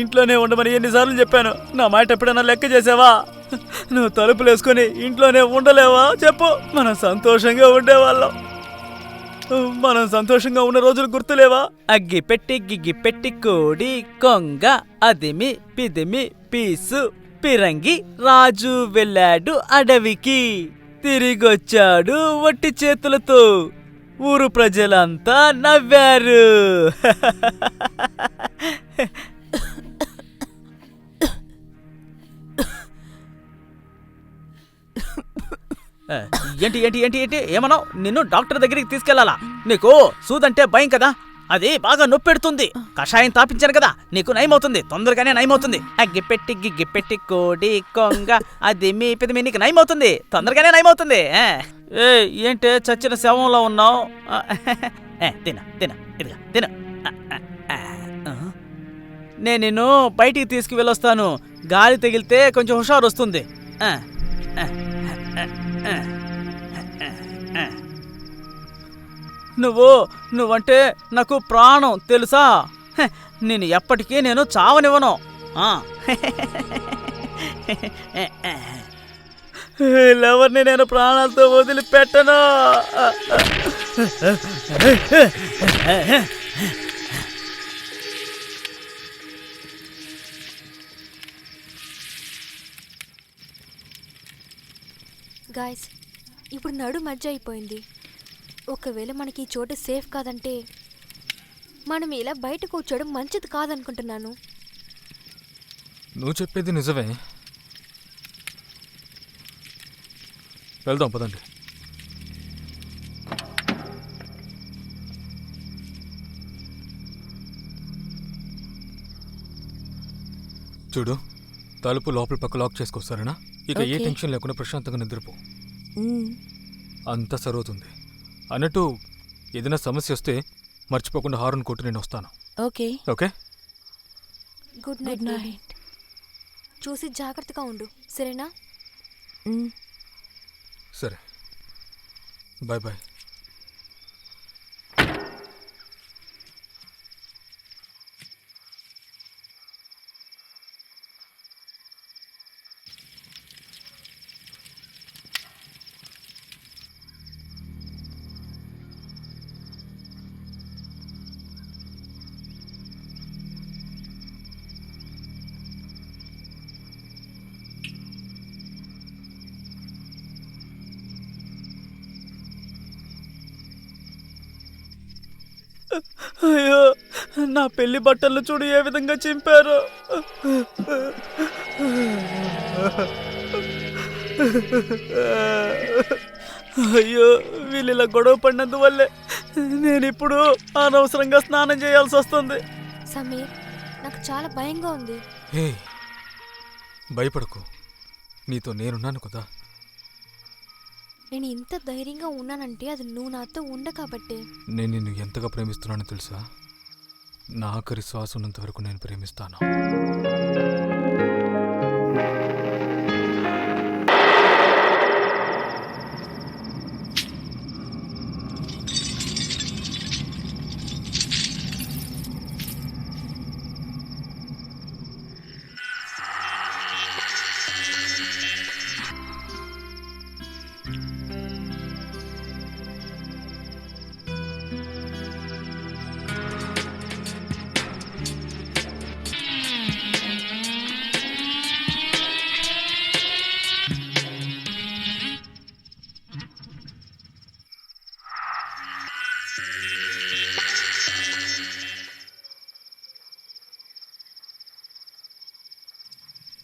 ఇంట్లోనే ఉండమని ఎన్నిసార్లు చెప్పాను. నా మాట ఎప్పుడైనా లెక్క చేసావా? నువ్వు తలుపులు వేసుకొని ఇంట్లోనే ఉండలేవా చెప్పు? మనం సంతోషంగా ఉండేవాళ్ళం. మనం సంతోషంగా ఉన్న రోజులు గుర్తులేవా? అగ్గి పెట్టి గిగ్గి పెట్టి కోడి కొంగ అదిమి పిదిమి పీసు పిరంగి రాజు వెళ్ళాడు అడవికి, తిరిగొచ్చాడు వట్టి చేతులతో, ఊరు ప్రజలంతా నవ్వారు. ఏంటి ఏంటి ఏంటి ఏంటి ఏమన్నావు? నిన్ను డాక్టర్ దగ్గరికి తీసుకెళ్లాలా? నీకు సూదంటే భయం కదా, అది బాగా నొప్పెడుతుంది. కషాయం తాపించాను కదా, నీకు నయమవుతుంది, తొందరగానే నయమవుతుంది. అగ్గిపెట్టి గిగ్గిపెట్టి కోడి కొంగ అది మీ పెద్ద నీకు నయమవుతుంది, తొందరగానే నయమవుతుంది. ఏంటే చచ్చిన శవంలో ఉన్నావు? తిన తిన ఇదిగా తిన. నేను నిన్ను బయటికి తీసుకువెళ్ళొస్తాను. గాలి తగిలితే కొంచెం హుషారు వస్తుంది. నువ్వంటే నాకు ప్రాణం తెలుసా? నేను ఎప్పటికీ నేను చావనివ్వను. ఎవరిని నేను ప్రాణాలతో వదిలిపెట్టను. గాయ్స్, ఇప్పుడు నడు మధ్య అయిపోయింది. ఒకవేళ మనకి ఈ చోటు సేఫ్ కాదంటే మనం ఇలా బయట కూర్చోవడం మంచిది కాదనుకుంటున్నాను. నువ్వు చెప్పేది నిజమే. వెళ్దాం పదండి. చూడు, తలుపు లోపల పక్క లాక్ చేసుకో, సరేనా? ఇక ఏ టెన్షన్ లేకుండా ప్రశాంతంగా నిద్రపో. అంతా సరవుతుంది. అన్నట్టు ఏదైనా సమస్య వస్తే మర్చిపోకుండా హారన్ కొట్టు, నేను వస్తాను. Okay okay, good night. చూసి జాగ్రత్తగా ఉండు, సరేనా? సరే, బాయ్ బాయ్. అయ్యో, నా పెళ్లి బట్టలు చూడు ఏ విధంగా చింపారు. అయ్యో, వీళ్ళు ఇలా గొడవ పడినందువల్లే నేను ఇప్పుడు అనవసరంగా స్నానం చేయాల్సి వస్తుంది. సమీర్, నాకు చాలా భయంగా ఉంది. హే, భయపడకు, నీతో నేనున్నాను కదా. నేను ఇంత ధైర్యంగా ఉన్నానంటే అది నువ్వు నాతో ఉండ కాబట్టే. నేను నిన్ను ఎంతగా ప్రేమిస్తున్నానో తెలుసా? నా ఆఖరి శ్వాస ఉన్నంత వరకు నేను ప్రేమిస్తాను.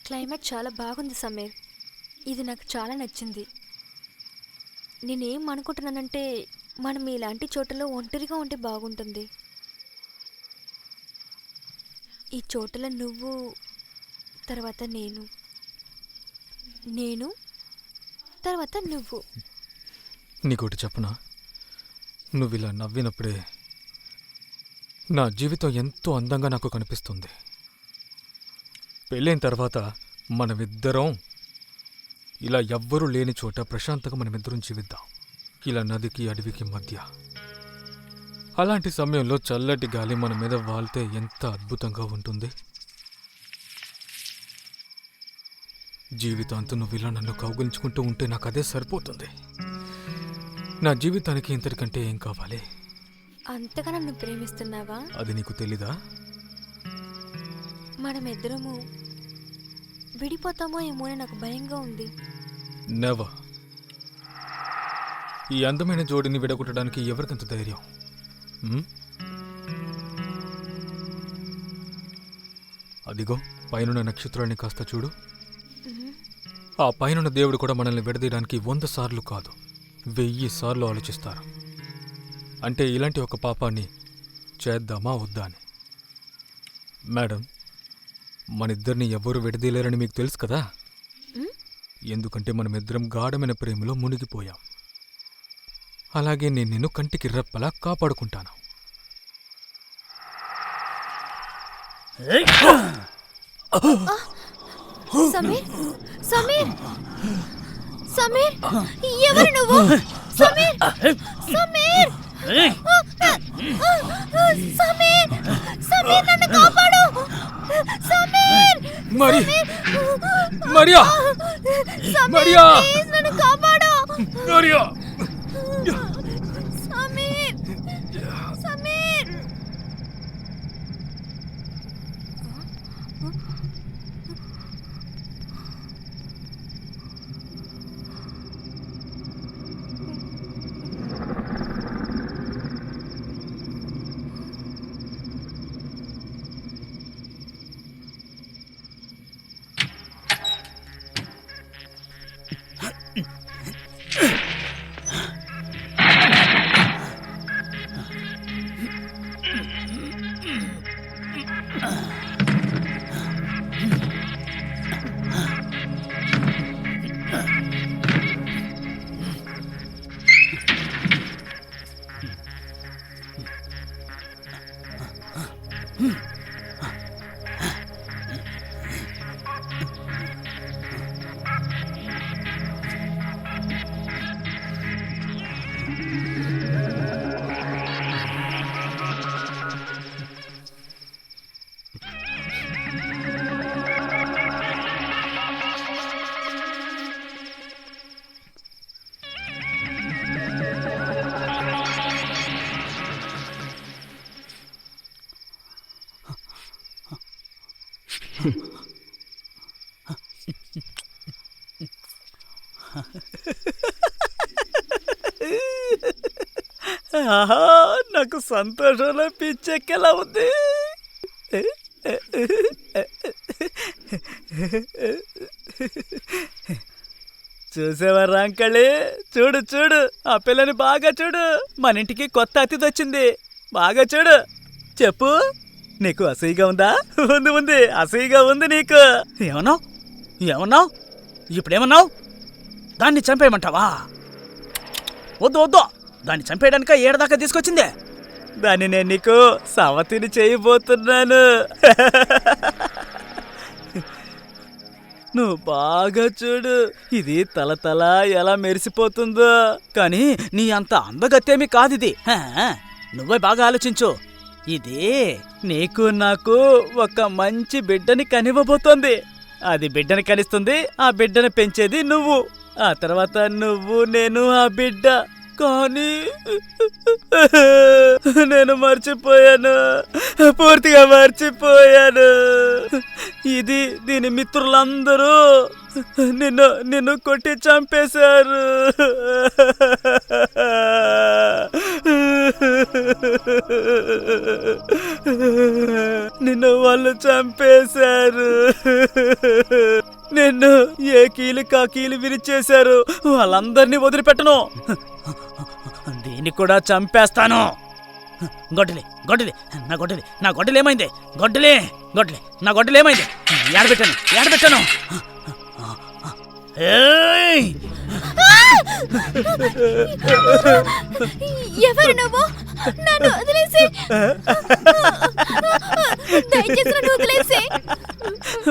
క్లైమేట్ చాలా బాగుంది సమీర్. ఇది నాకు చాలా నచ్చింది. నేనేం అనుకుంటున్నానంటే మనం ఇలాంటి చోటలో ఒంటరిగా ఉంటే బాగుంటుంది. ఈ చోటలో నువ్వు, తర్వాత నేను తర్వాత నువ్వు. నీకోటి చెప్పనా? నువ్వు ఇలా నవ్వినప్పుడే నా జీవితం ఎంతో అందంగా నాకు కనిపిస్తుంది. పెళ్ళైన తర్వాత మనమిద్దరం ఇలా ఎవ్వరూ లేని చోట ప్రశాంతంగా మనమిద్దరం జీవిద్దాం, ఇలా నదికి అడవికి మధ్య. అలాంటి సమయంలో చల్లటి గాలి మన మీద వాలితే ఎంత అద్భుతంగా ఉంటుంది. జీవితాంతం నువ్వు ఇలా నన్ను కౌగిలించుకుంటూ ఉంటే నాకు అదే సరిపోతుంది. నా జీవితానికి ఇంతటికంటే ఏం కావాలి? అంతగా నన్ను ప్రేమిస్తున్నావా? అది నీకు తెలీదా? మనమిద్దరము విడిపోతామో ఏమో అని నాకు భయంగా ఉంది. నెవర్. ఈ అందమైన జోడిని విడగొట్టడానికి ఎవరికంత ధైర్యం? అదిగో పైనున్న నక్షత్రాన్ని కాస్త చూడు. ఆ పైనున్న దేవుడు కూడా మనల్ని విడదీయడానికి 100 సార్లు కాదు, 1000 సార్లు ఆలోచిస్తారు. అంటే ఇలాంటి ఒక పాపాన్ని చేద్దామా వద్దా అని. మేడం, మనిద్దరిని ఎవ్వరూ విడదీయలేరని మీకు తెలుసు కదా. ఎందుకంటే మనమిద్దరం గాఢమైన ప్రేమలో మునిగిపోయాం. అలాగే నేను నిన్ను కంటికి రెప్పలా కాపాడుకుంటాను. సమీర్, సమీర్, సమీర్, ఎవరు నువ్వు? సమీర్, సమీర్, సమీర్, సమీర్, నన్ను కాపాడు. సమీర్, మరియా, మరియా, ప్లీజ్ నన్ను కాపాడు. మరియా. సమీర్, సమీర్. ఆహా, నాకు సంతోషంలో పిచ్చెక్కేలా ఉంది. చూసేవా రాంకళి, చూడు చూడు ఆ పిల్లని బాగా చూడు. మన ఇంటికి కొత్త అతిథి వచ్చింది, బాగా చూడు. చెప్పు, నీకు అసూయగా ఉందా? ఉంది ఉంది, అసూయగా ఉంది నీకు. ఏమన్నావు ఏమన్నావు ఇప్పుడేమన్నావు? దాన్ని చంపేయమంటావా? వద్దు వద్దు, దాన్ని చంపేయడానిక ఏడదాకా తీసుకొచ్చిందే. దాన్ని నేను నీకు సవతిని చేయబోతున్నాను. నువ్వు బాగా చూడు, ఇది తల ఎలా మెరిసిపోతుందో. కానీ నీ అంత అందగత్తేమీ కాదిది. నువ్వే బాగా ఆలోచించు. ఇది నీకు నాకు ఒక మంచి బిడ్డని కనివ్వబోతోంది. అది బిడ్డని కనిస్తుంది, ఆ బిడ్డని పెంచేది నువ్వు. ఆ తర్వాత నువ్వు, నేను, ఆ బిడ్డ. కానీ నేను మర్చిపోయాను, పూర్తిగా మర్చిపోయాను. దీని మిత్రులందరూ నిన్ను కొట్టి చంపేశారు. నిన్ను వాళ్ళు చంపేశారు. నిన్ను ఏ కీలు కా కీలు విరిచేశారు. వాళ్ళందరినీ వదిలిపెట్టను, దీన్ని కూడా చంపేస్తాను. గొడ్డలి గొడ్డలి నా గొడ్డలి ఏమైంది? గొడ్డలి నా గొడ్డలి ఏమైంది? ఏడబెట్టాను. ఎవరు నువ్వు? నన్ను వదిలేసి, దయచేసి నన్ను వదిలేసి.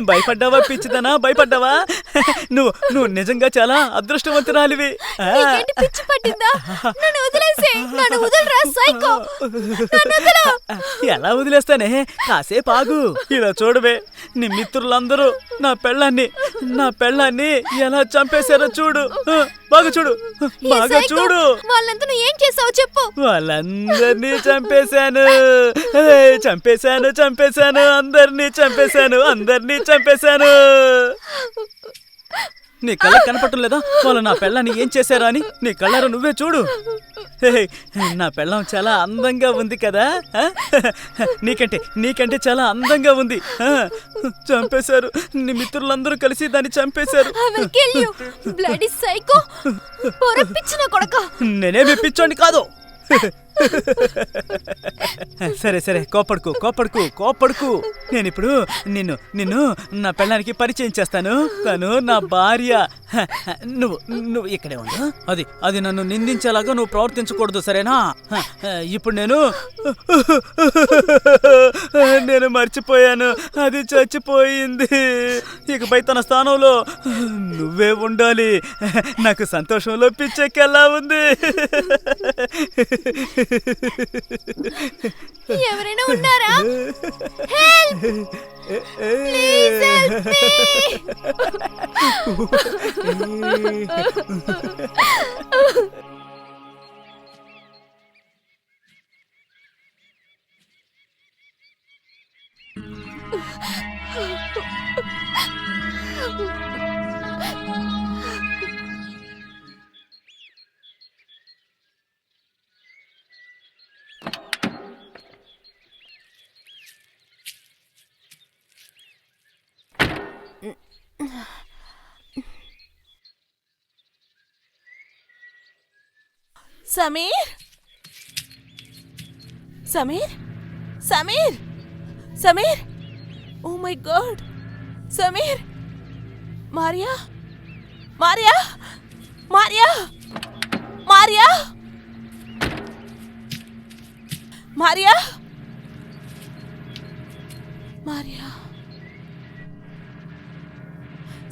భయపడ్డావా పిచ్చిదనా? భయపడ్డావా? నువ్వు నిజంగా చాలా అదృష్టవంతురాలివి. నీకేంటి పిచ్చి పట్టిందా? నన్ను వదిలేసి, నన్ను వదిలిరా సైకో. ఎలా వదిలేస్తానే? కాసేపు ఆగు. ఇలా చూడవే, నీ మిత్రులందరూ నా పెళ్ళాన్ని ఎలా చంపేశారో చూడు. బాగా చూడు. వాళ్ళంతా నువ్వు ఏం చేసావు చెప్పు. వాళ్ళందరినీ చంపేశాను. అందరినీ చంపేశాను. నీ కళ్ళకి కనపడటం లేదా వాళ్ళు నా పెళ్ళాన్ని ఏం చేశారా అని? నీ కళ్ళారా నువ్వే చూడు. నా పెళ్ళం చాలా అందంగా ఉంది కదా? నీకంటే చాలా అందంగా ఉంది. చంపేశారు, నీ మిత్రులందరూ కలిసి దాన్ని చంపేశారు. నేనేమి పిచ్చోండి కాదు. సరే కోపడుకు. నేనిప్పుడు నిన్ను నా పెళ్ళానికి పరిచయం చేస్తాను. తను నా భార్య. నువ్వు ఇక్కడే ఉండు. అది నన్ను నిందించేలాగా నువ్వు ప్రవర్తించకూడదు, సరేనా? ఇప్పుడు నేను మర్చిపోయాను, అది చచ్చిపోయింది. ఇకపై తన స్థానంలో నువ్వే ఉండాలి. నాకు సంతోషంలో పిచ్చెక్కేలా ఉంది. ఎవరైనా ఉన్నారా? Help! Please help me! Sameer! Oh my god! Sameer! Maria!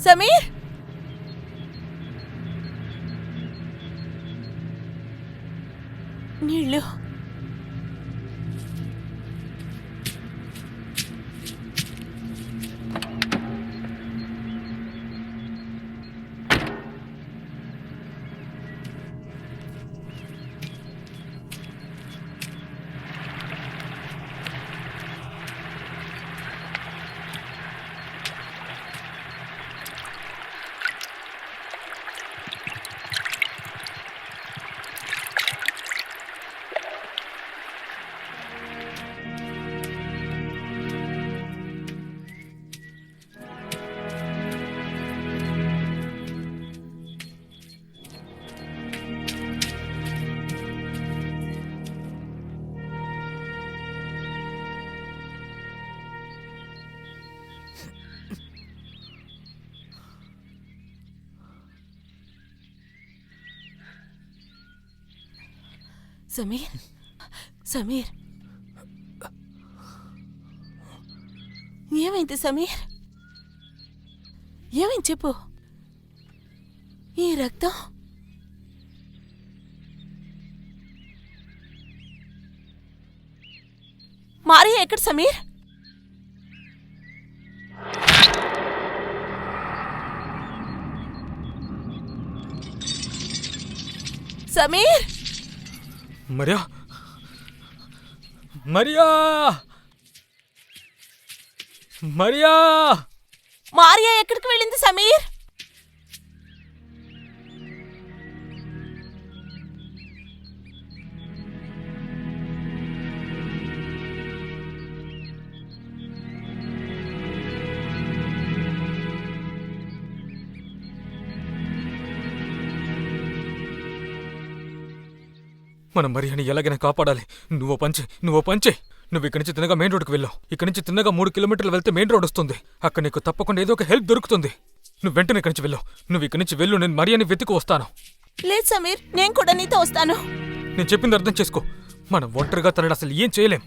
Sameer! నీళ్ళు. సమీర్ సమీర్ ఏమైంది సమీర్? ఏమైంది చెప్పు. ఈ రక్తం మారియా ఎక్కడ సమీర్? సమీర్ మరియా మరియా మరియా మారియా ఎక్కడికి వెళ్ళింది సమీర్? మనం మరియాని ఎలాగైనా కాపాడాలి. నువ్వు పంచే. నువ్వు ఇక్కడి నుంచి తిన్నగా మెయిన్ రోడ్కి వెళ్ళావు. ఇక్కడి నుంచి తిన్నగా 3 కిలోమీటర్లు వెళ్తే మెయిన్ రోడ్ వస్తుంది. అక్కడ నీకు తప్పకుండా ఏదో ఒక హెల్ప్ దొరుకుతుంది. నువ్వు వెంటనే ఇక్కడి నుంచి వెళ్ళావు. నువ్వు ఇక్కడి నుంచి వెళ్ళు. నేను మరియాని వెతుకు వస్తాను. లేదు సమీర్, నేను కూడా నీతో వస్తాను. నేను చెప్పింది అర్థం చేసుకో. మనం ఒంటరిగా తనని అసలు ఏం చేయలేం.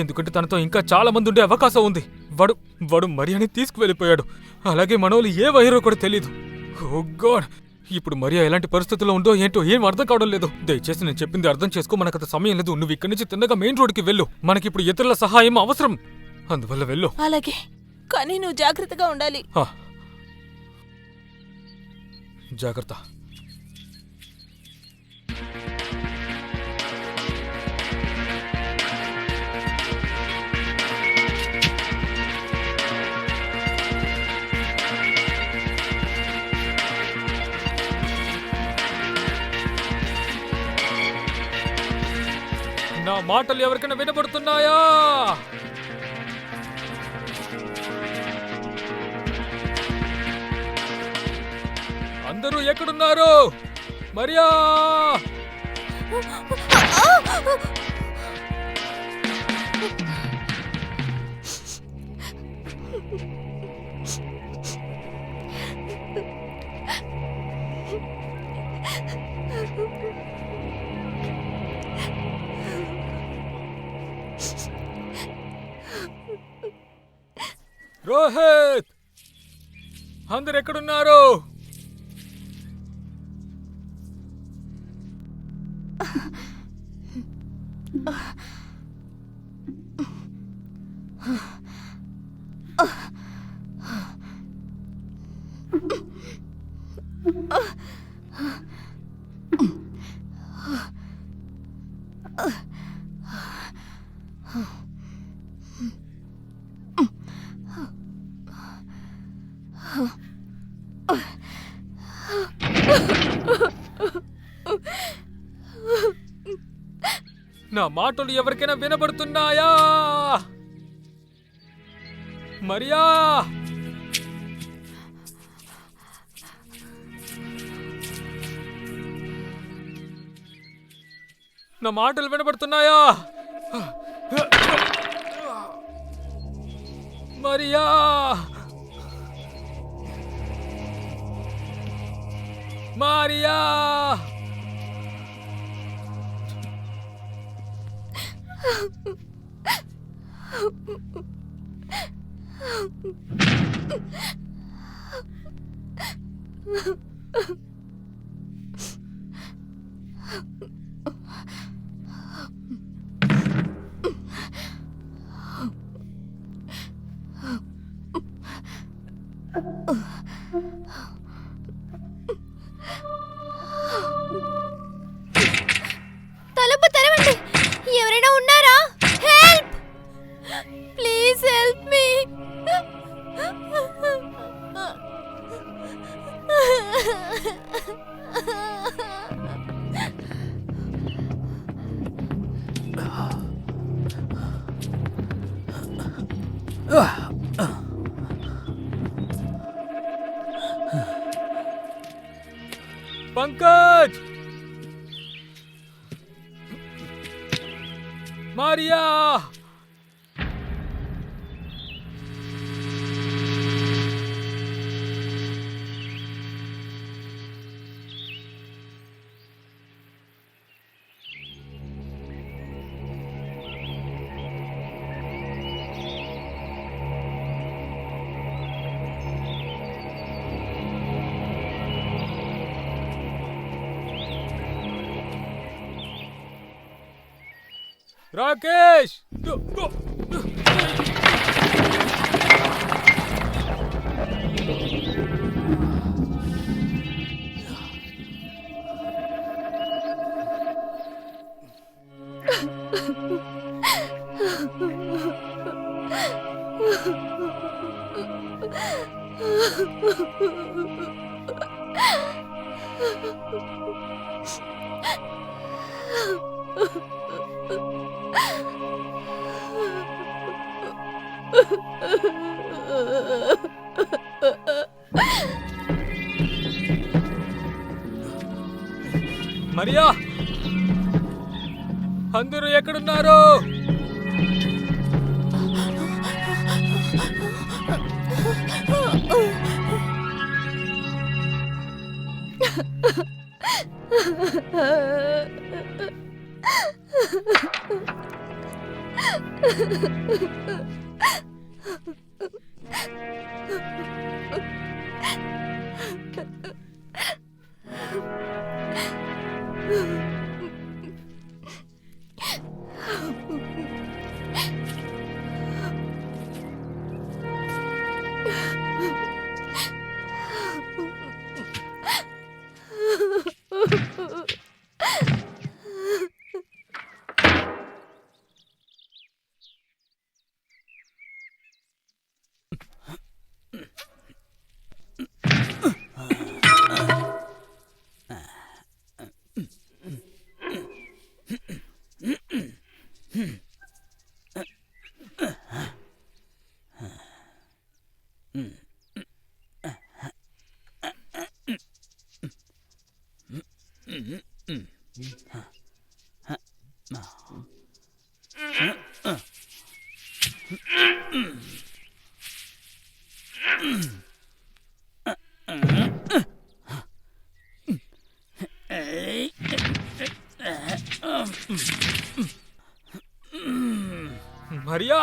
ఎందుకంటే తనతో ఇంకా చాలా మంది ఉండే అవకాశం ఉంది. వాడు మరియాని తీసుకువెళ్ళిపోయాడు. అలాగే మనోళ్ళు ఏ వైరో కూడా తెలీదు. ఓ గాడ్, ఇప్పుడు మరియా ఎలాంటి పరిస్థితుల్లో ఉందో ఏంటో ఏం అర్థం కావడం లేదు. దయచేసి నేను చెప్పింది అర్థం చేసుకో. మనకంత సమయం లేదు. నువ్వు ఇక్కడి నుంచి తిన్నగా మెయిన్ రోడ్కి వెళ్ళు. మనకిప్పుడు ఇతరుల సహాయం అవసరం. అందువల్ల వెళ్ళు. అలాగే, కానీ నువ్వు జాగ్రత్తగా ఉండాలి. జాగ్రత్త. నా మాటలు ఎవరికైనా వినబడుతున్నాయా? అందరూ ఎక్కడున్నారు? మరియా! రోహిత్, అందరు ఎక్కడున్నారు? నా మాటలు ఎవరికైనా వినబడుతున్నాయా? మరియా! నా మాటలు వినబడుతున్నాయా? మరియా! మరియా! తలుపు తెరవండి. ఎవరైనా ఉన్నారా? హెల్ప్, ప్లీజ్ హెల్ప్ మీ. పంకజ్! మరియా! రాకేష్ మరియా, అందరూ ఎక్కడున్నారు? మరియా,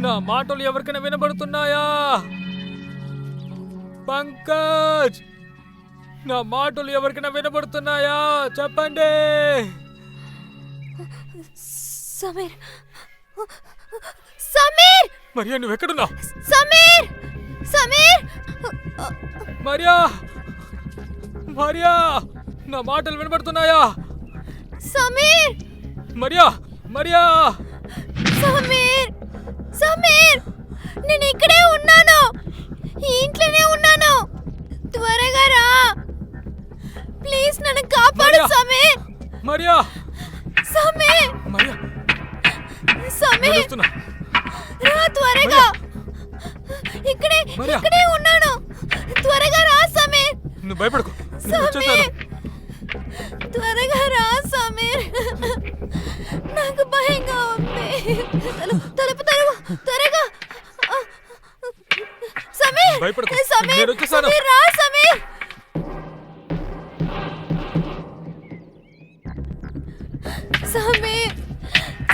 నా మాటలు ఎవరికైనా వినబడుతున్నాయా? పంకజ్, నా మాటలు ఎవరికైనా వినబడుతున్నాయా? చెప్పండి. సమీర్, సమీర్, మరియా, నువ్వెక్కడున్నావు? సమీర్, సమీర్, మరియా, మరియా, నా మాటలు వినబడుతున్నాయా? సమీర్, మరియా, మరియా, సమీర్, సమీర్, నేను ఇక్కడే ఉన్నాను, ఈ ఇంట్లోనే ఉన్నాను, త్వరగా రా, ప్లీజ్ నన్ను కాపాడు సమీర్. మరియా, సమీర్, మరియా, సమీర్, వస్తున్నా. రా త్వరగా, ఇక్కడే మరియా. ఇక్కడే ఉన్నాను, త్వరగా రా సమీర్. నువ్వు భయపడకు, నేను వచ్చేసాను. సమీర్, త్వరగా రా సమీర్, నాకు భయంగా ఉంది, తలుపు తెరువు త్వరగా. సమీర్, భయపడకు, సమీర్, నేను వచ్చేసాను. సమీర్, రా సమీర్. సమీర్,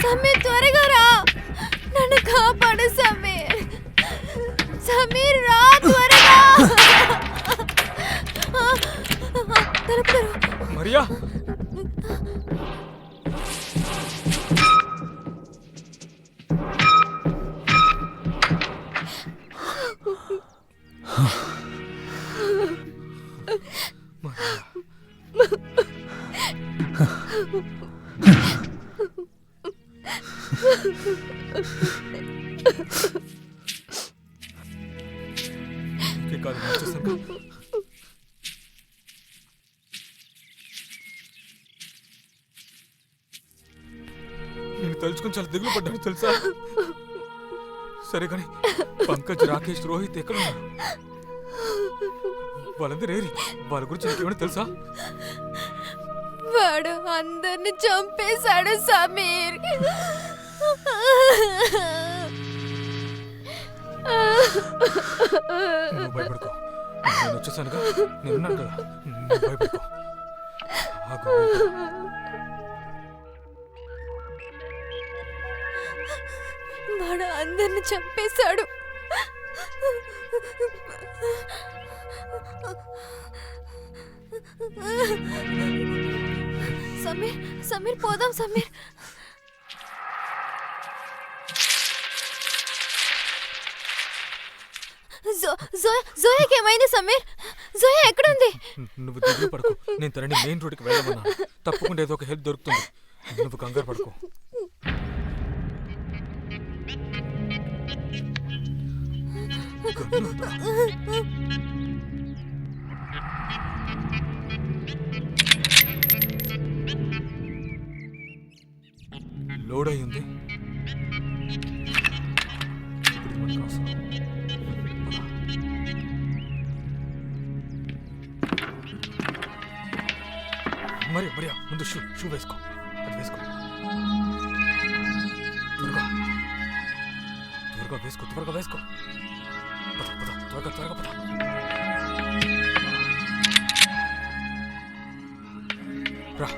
సమీర్, త్వరగా రా, నన్ను కాపాడు సమీర్. సమీర్, రా త్వరగా. తలుపు తెరువు. మరియా, కాదు, వచ్చేసాను. నేను తలుచుకుని చాలా దిగులు పడ్డాను తెలుసా? సరే కానీ పంకజ్, రాకేష్, రోహిత్ ఎక్కడున్నారు? వాళ్ళందరూ ఏరి, వాళ్ళ గురించి నీకేమైనా తెలుసా? వాడు అందరిని చంపేశాడు సమీర్. నువ్వు భయపడుకో, నేను వచ్చేసానుగా, నేనున్నాను కదా, నువ్వు భయపడుకో. ఆగు, వాడు అందరిని చంపేశాడు. సమీర్, సమీర్ పోదాం సమీర్. జోయాకి ఏమైంది సమీర్? జోయా ఎక్కడుంది? నువ్వు దిగులు పడుకో, నేను తనని మెయిన్ రోడ్కి వెళ్ళమన్నా. తప్పకుండా ఏదో ఒక హెల్ప్ దొరుకుతుంది. నువ్వు కంగారు పడుకో. లోడ్ అయ్యింది. ఇప్పుడు ఇది మనకు అవసరం. మరియా ముందు షూ వేసుకో. అది వేసుకో. త్వరగా వేసుకో. పద త్వరగా పద. రా.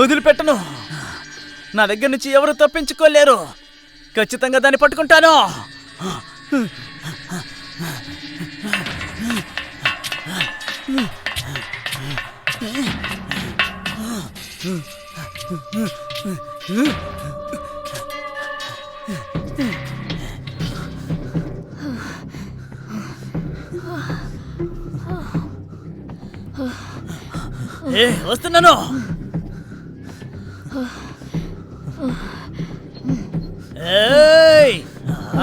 వదిలిపెట్టను. నా దగ్గర నుంచి ఎవరు తప్పించుకోలేరు. ఖచ్చితంగా దాన్ని పట్టుకుంటాను. వస్తున్నాను.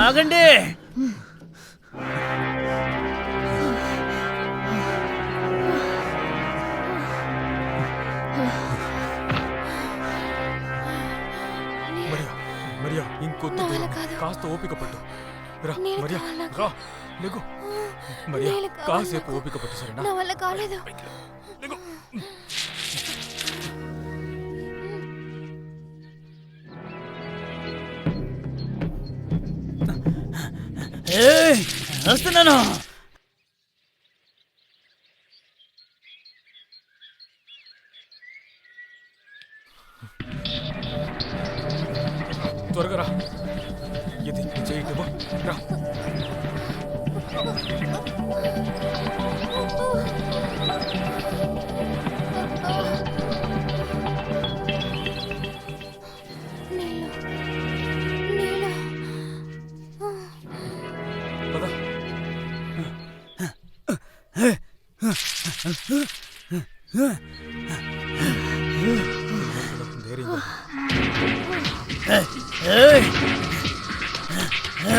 ఆగండి. మరియా ఇంకొద్దు, కాస్త ఓపిక పట్టు. రా మరియా, రా. లేకు మరియా, కాసేపు ఓపిక పట్టు. సరేనా? నా వల్ల కాలేదు. వస్తున్నాను. త్వరగా రా. ఇది చేయటమో రా.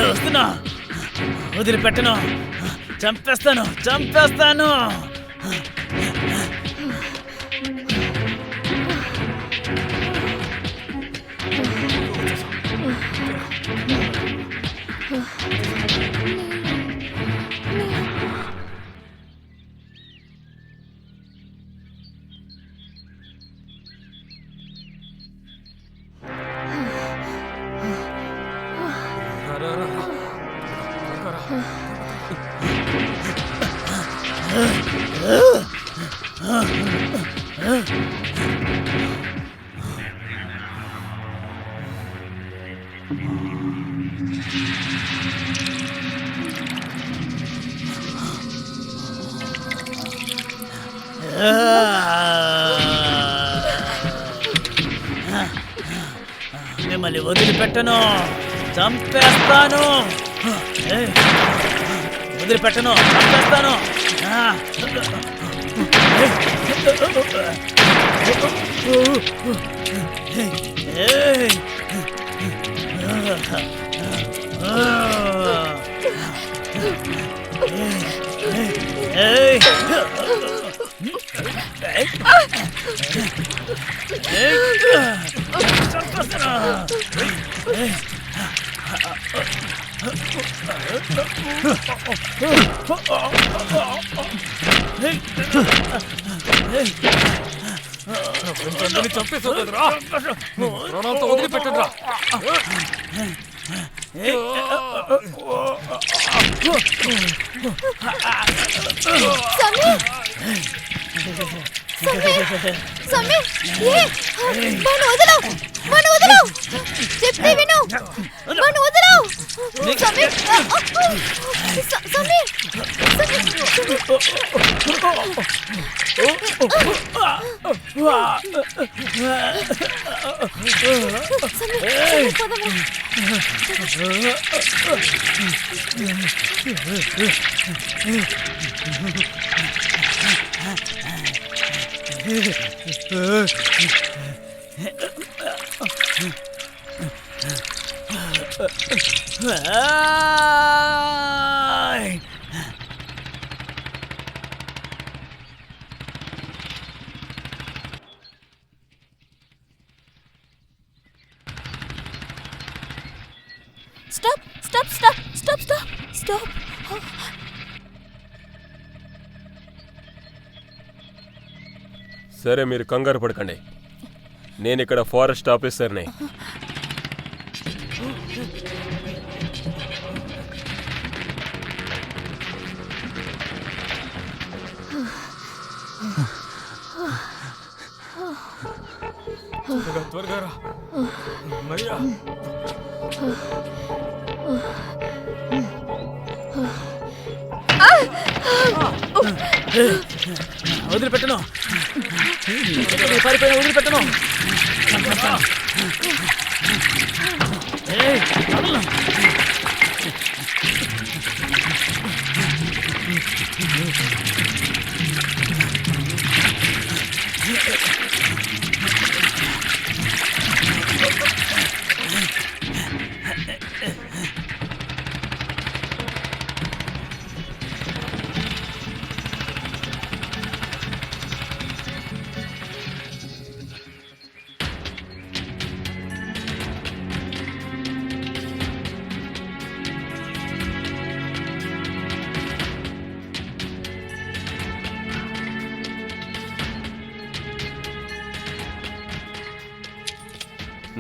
వస్తున్నా. వదిలిపెట్టను. చంపేస్తాను. మిమ్మల్ని వదిలిపెట్టను. చంపేస్తాను. వదిలిపెట్టను, చంపేస్తాను. చంపేసావు కదరా, ప్రాణాలతో వదిలిపెట్టండి రా. సమీర్, మన వదలవు, చెప్తే విను, మన వదలవు. Sameer, Sameer, stop stop stop stop stop stop. సరే మీరు కంగారు పడకండి, నేను ఇక్కడ ఫారెస్ట్ ఆఫీసర్ని. త్వరగా రా. అమ్మయ్యా. వదిలిపెట్టను, పారిపోయిన వదిలిపెట్టను.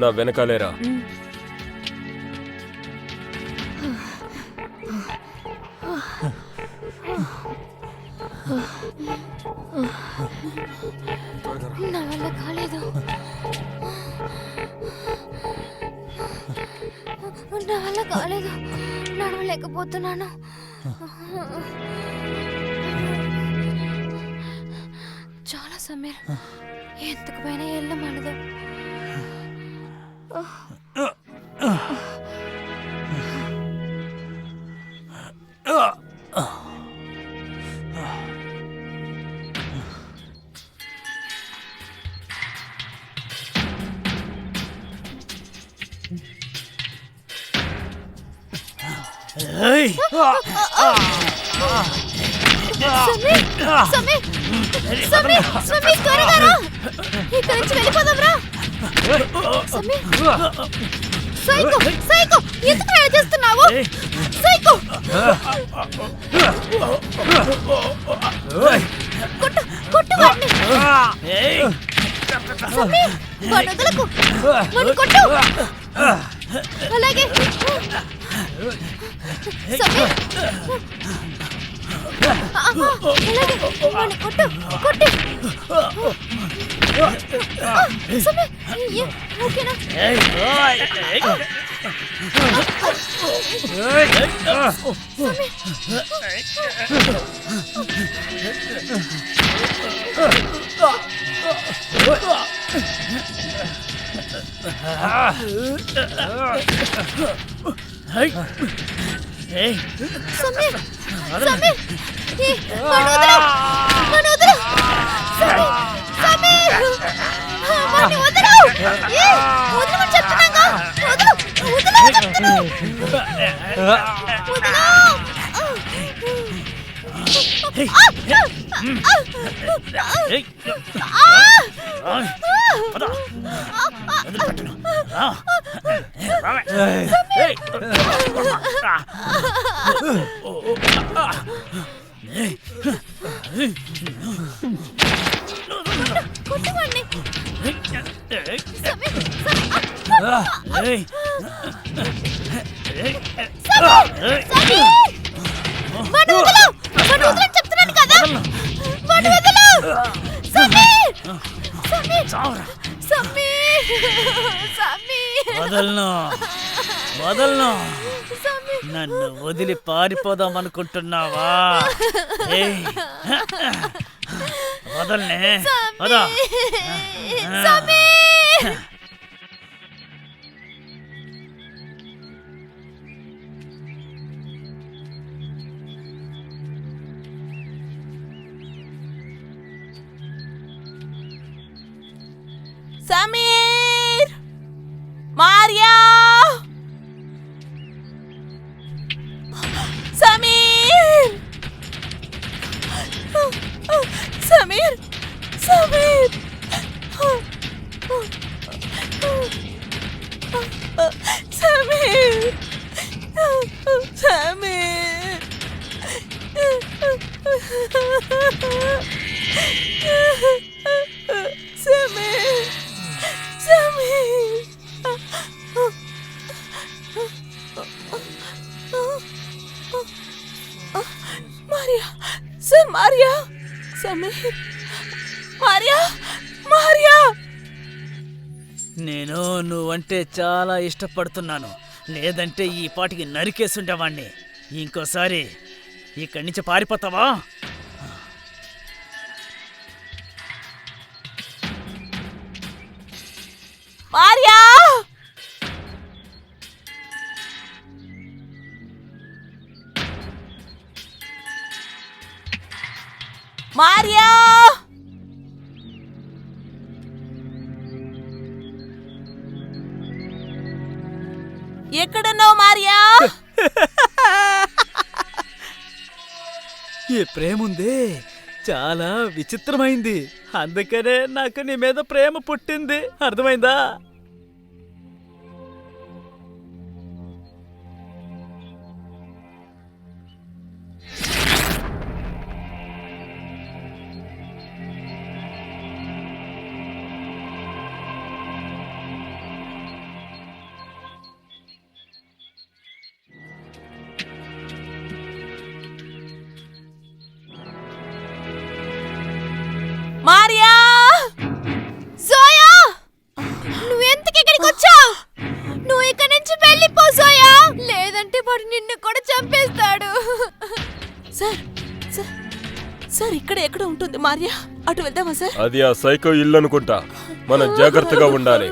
నా వెనకాలేరా. నా వల్ల కాలేదు, నా వల్ల కాలేదు, నడవలేకపోతున్నాను. చాలా సమీర్, ఎందుకు పైన వెళ్ళమనదు. సమీర్, సమీర్, సమీర్, త్వరగా రా, ఇక్కడి నుంచి వెళ్ళిపోదాం రా. సమీర్, సైకో, సైకో, ఎందుకు ఇలా చేస్తున్నావు? సైకో, కొట్టు, కొట్టు వాడిని. సమీర్, వాడిని వదలకు, వాడిని కొట్టు. అలాగే సమీర్, అలాగే వాడిని కొట్టు, కొట్టు. సమీర్, ఓకేనా? ఏయ్, సమీర్ సమీర్ ఏ, వాణ్ణి వదలు! వాణ్ణి వదలు! సమీర్! సమీర్! వాణ్ణి వదలు! ఏ, వదలమని చెప్తున్నాగా! వదలు! వదలమని చెప్తున్నాను! వదలు! ఏయ్, ఏయ్, రాయ్, పద. వదిలిపెట్టను. రా. రావే. ఏయ్. కొట్టు వాణ్ణి! ఏయ్. సమీర్! ఏయ్. ఏయ్. సమీర్! వాణ్ణి వదలు! వాణ్ణి వదలని చెప్తున్నాను కదా! వాణ్ణి వదలు! సమీర్! సమీర్! చావురా. సమీర్! సమీర్! వదలను వదలను సమీర్! నన్ను వదిలి పారిపోదాం అనుకుంటున్నావా? ఏయ్. వదలనే వదా. Sameer! Sameer! Maria! Sameer! Sameer! Sameer! Sameer! Sameer! Sameer! Sameer! Maria! Sir Maria! Sameer! Maria! Maria! నేను నువ్వంటే చాలా ఇష్టపడుతున్నాను. లేదంటే ఈ పాటికి నరికేసుండేవాణ్ణి. ఇంకోసారి ఇక్కడి నుంచి పారిపోతావా? మారియా! మారియా! ఎక్కడున్నావు మారియా? ఈ ప్రేముందే చాలా విచిత్రమైంది. అందుకనే నాకు నీ మీద ప్రేమ పుట్టింది. అర్థమైందా? మారియా! సోయా! నువ్వెందుకు ఇక్కడికి వచ్చావు? నువ్వు ఇక్కడి నుంచి వెళ్ళిపో సోయా! లేదంటే వాడు నిన్ను కూడా చంపేస్తాడు. సార్ సార్ సార్ ఇక్కడ ఎక్కడ ఉంటుంది మారియా? అటు వెళ్దామా సార్? అది ఆ సైకో ఇల్లు అనుకుంటా. మనం జాగ్రత్తగా ఉండాలి.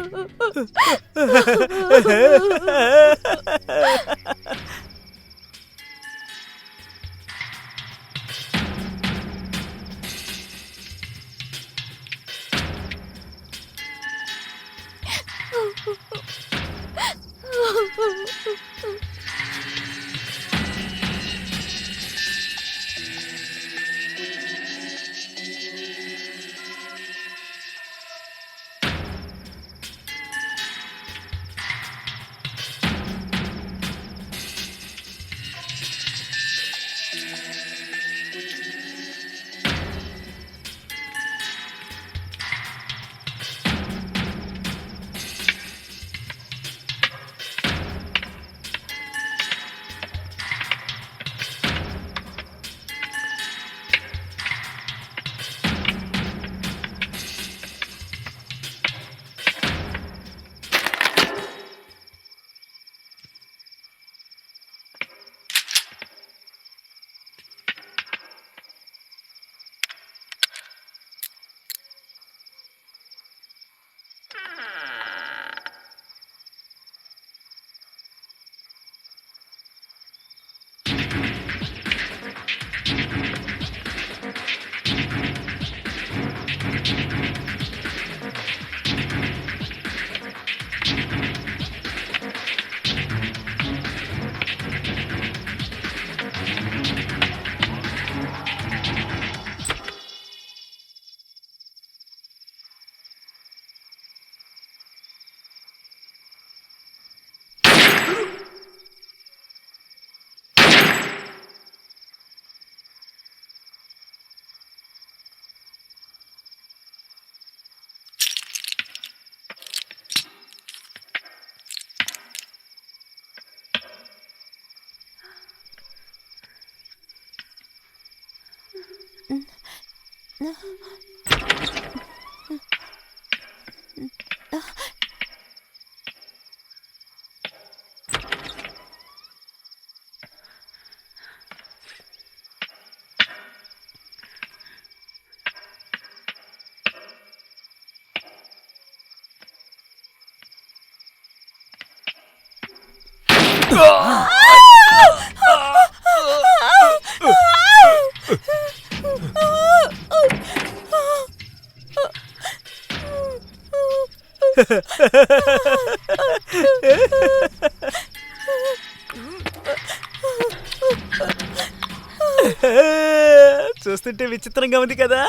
చూస్తుంటే విచిత్రంగా ఉంది కదా.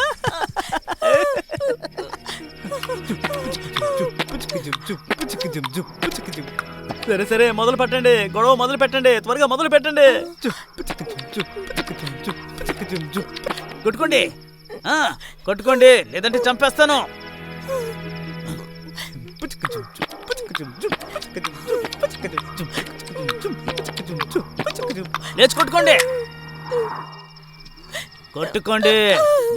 సరే సరే మొదలు పెట్టండి, గొడవ మొదలు పెట్టండి, త్వరగా మొదలు పెట్టండి. కొట్టుకోండి, కొట్టుకోండి, లేదంటే చంపేస్తాను. లేచి కొట్టుకోండి, కొట్టుకోండి,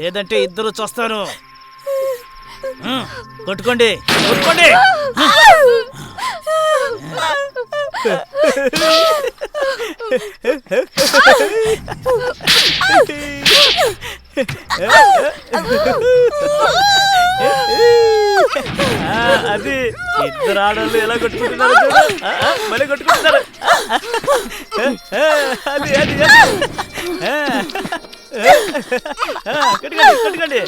లేదంటే ఇద్దరు చూస్తారు. కొట్టుకోండి, కొట్టుకోండి. అది ఇద్దరు ఆడవాళ్ళు ఎలా కొట్టుకుంటున్నారు చూడు, మళ్ళీ కొట్టుకుంటున్నారు. అది అది కొట్టుకోండి, కొట్టుకోండి.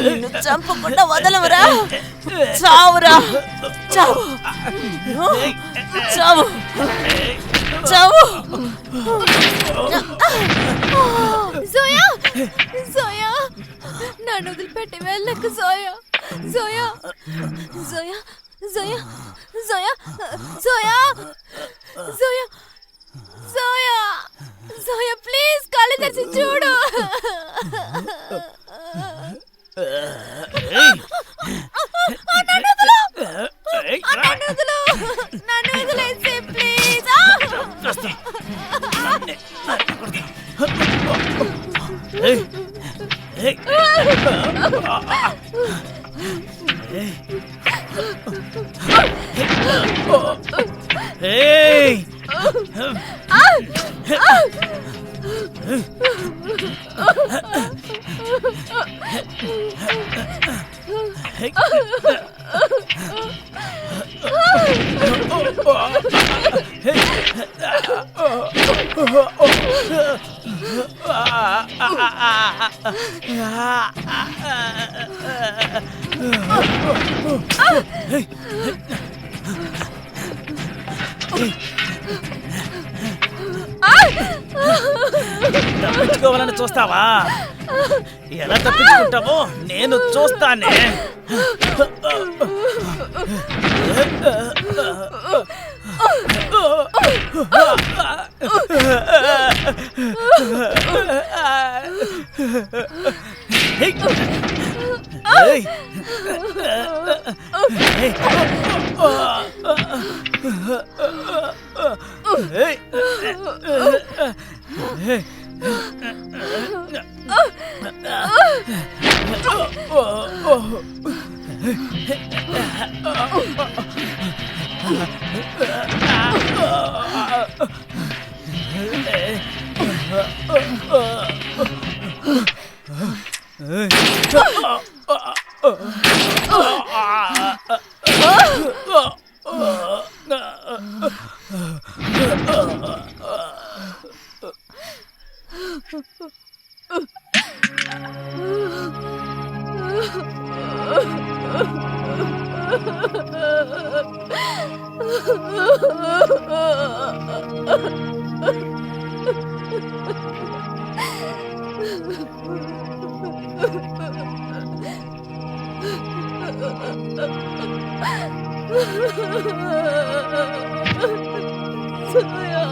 నిన్ను చంపకుండా వదలవురా. చావురా, చావు, చావు, చావు. జోయా, జోయా, నన్ను వదిలిపెట్టి వెళ్ళకు జోయా, జోయా, జోయా, జోయా, జోయా, జోయా, జోయా, జోయా, జోయా, ప్లీజ్ కళ్ళు తెరిచి చూడు. నన్ను వదిలేసి ప్లీజ్. తప్పించుకోవాలని చూస్తావా? ఎలా తప్పించుకుంటావో నేను చూస్తానే. Soya.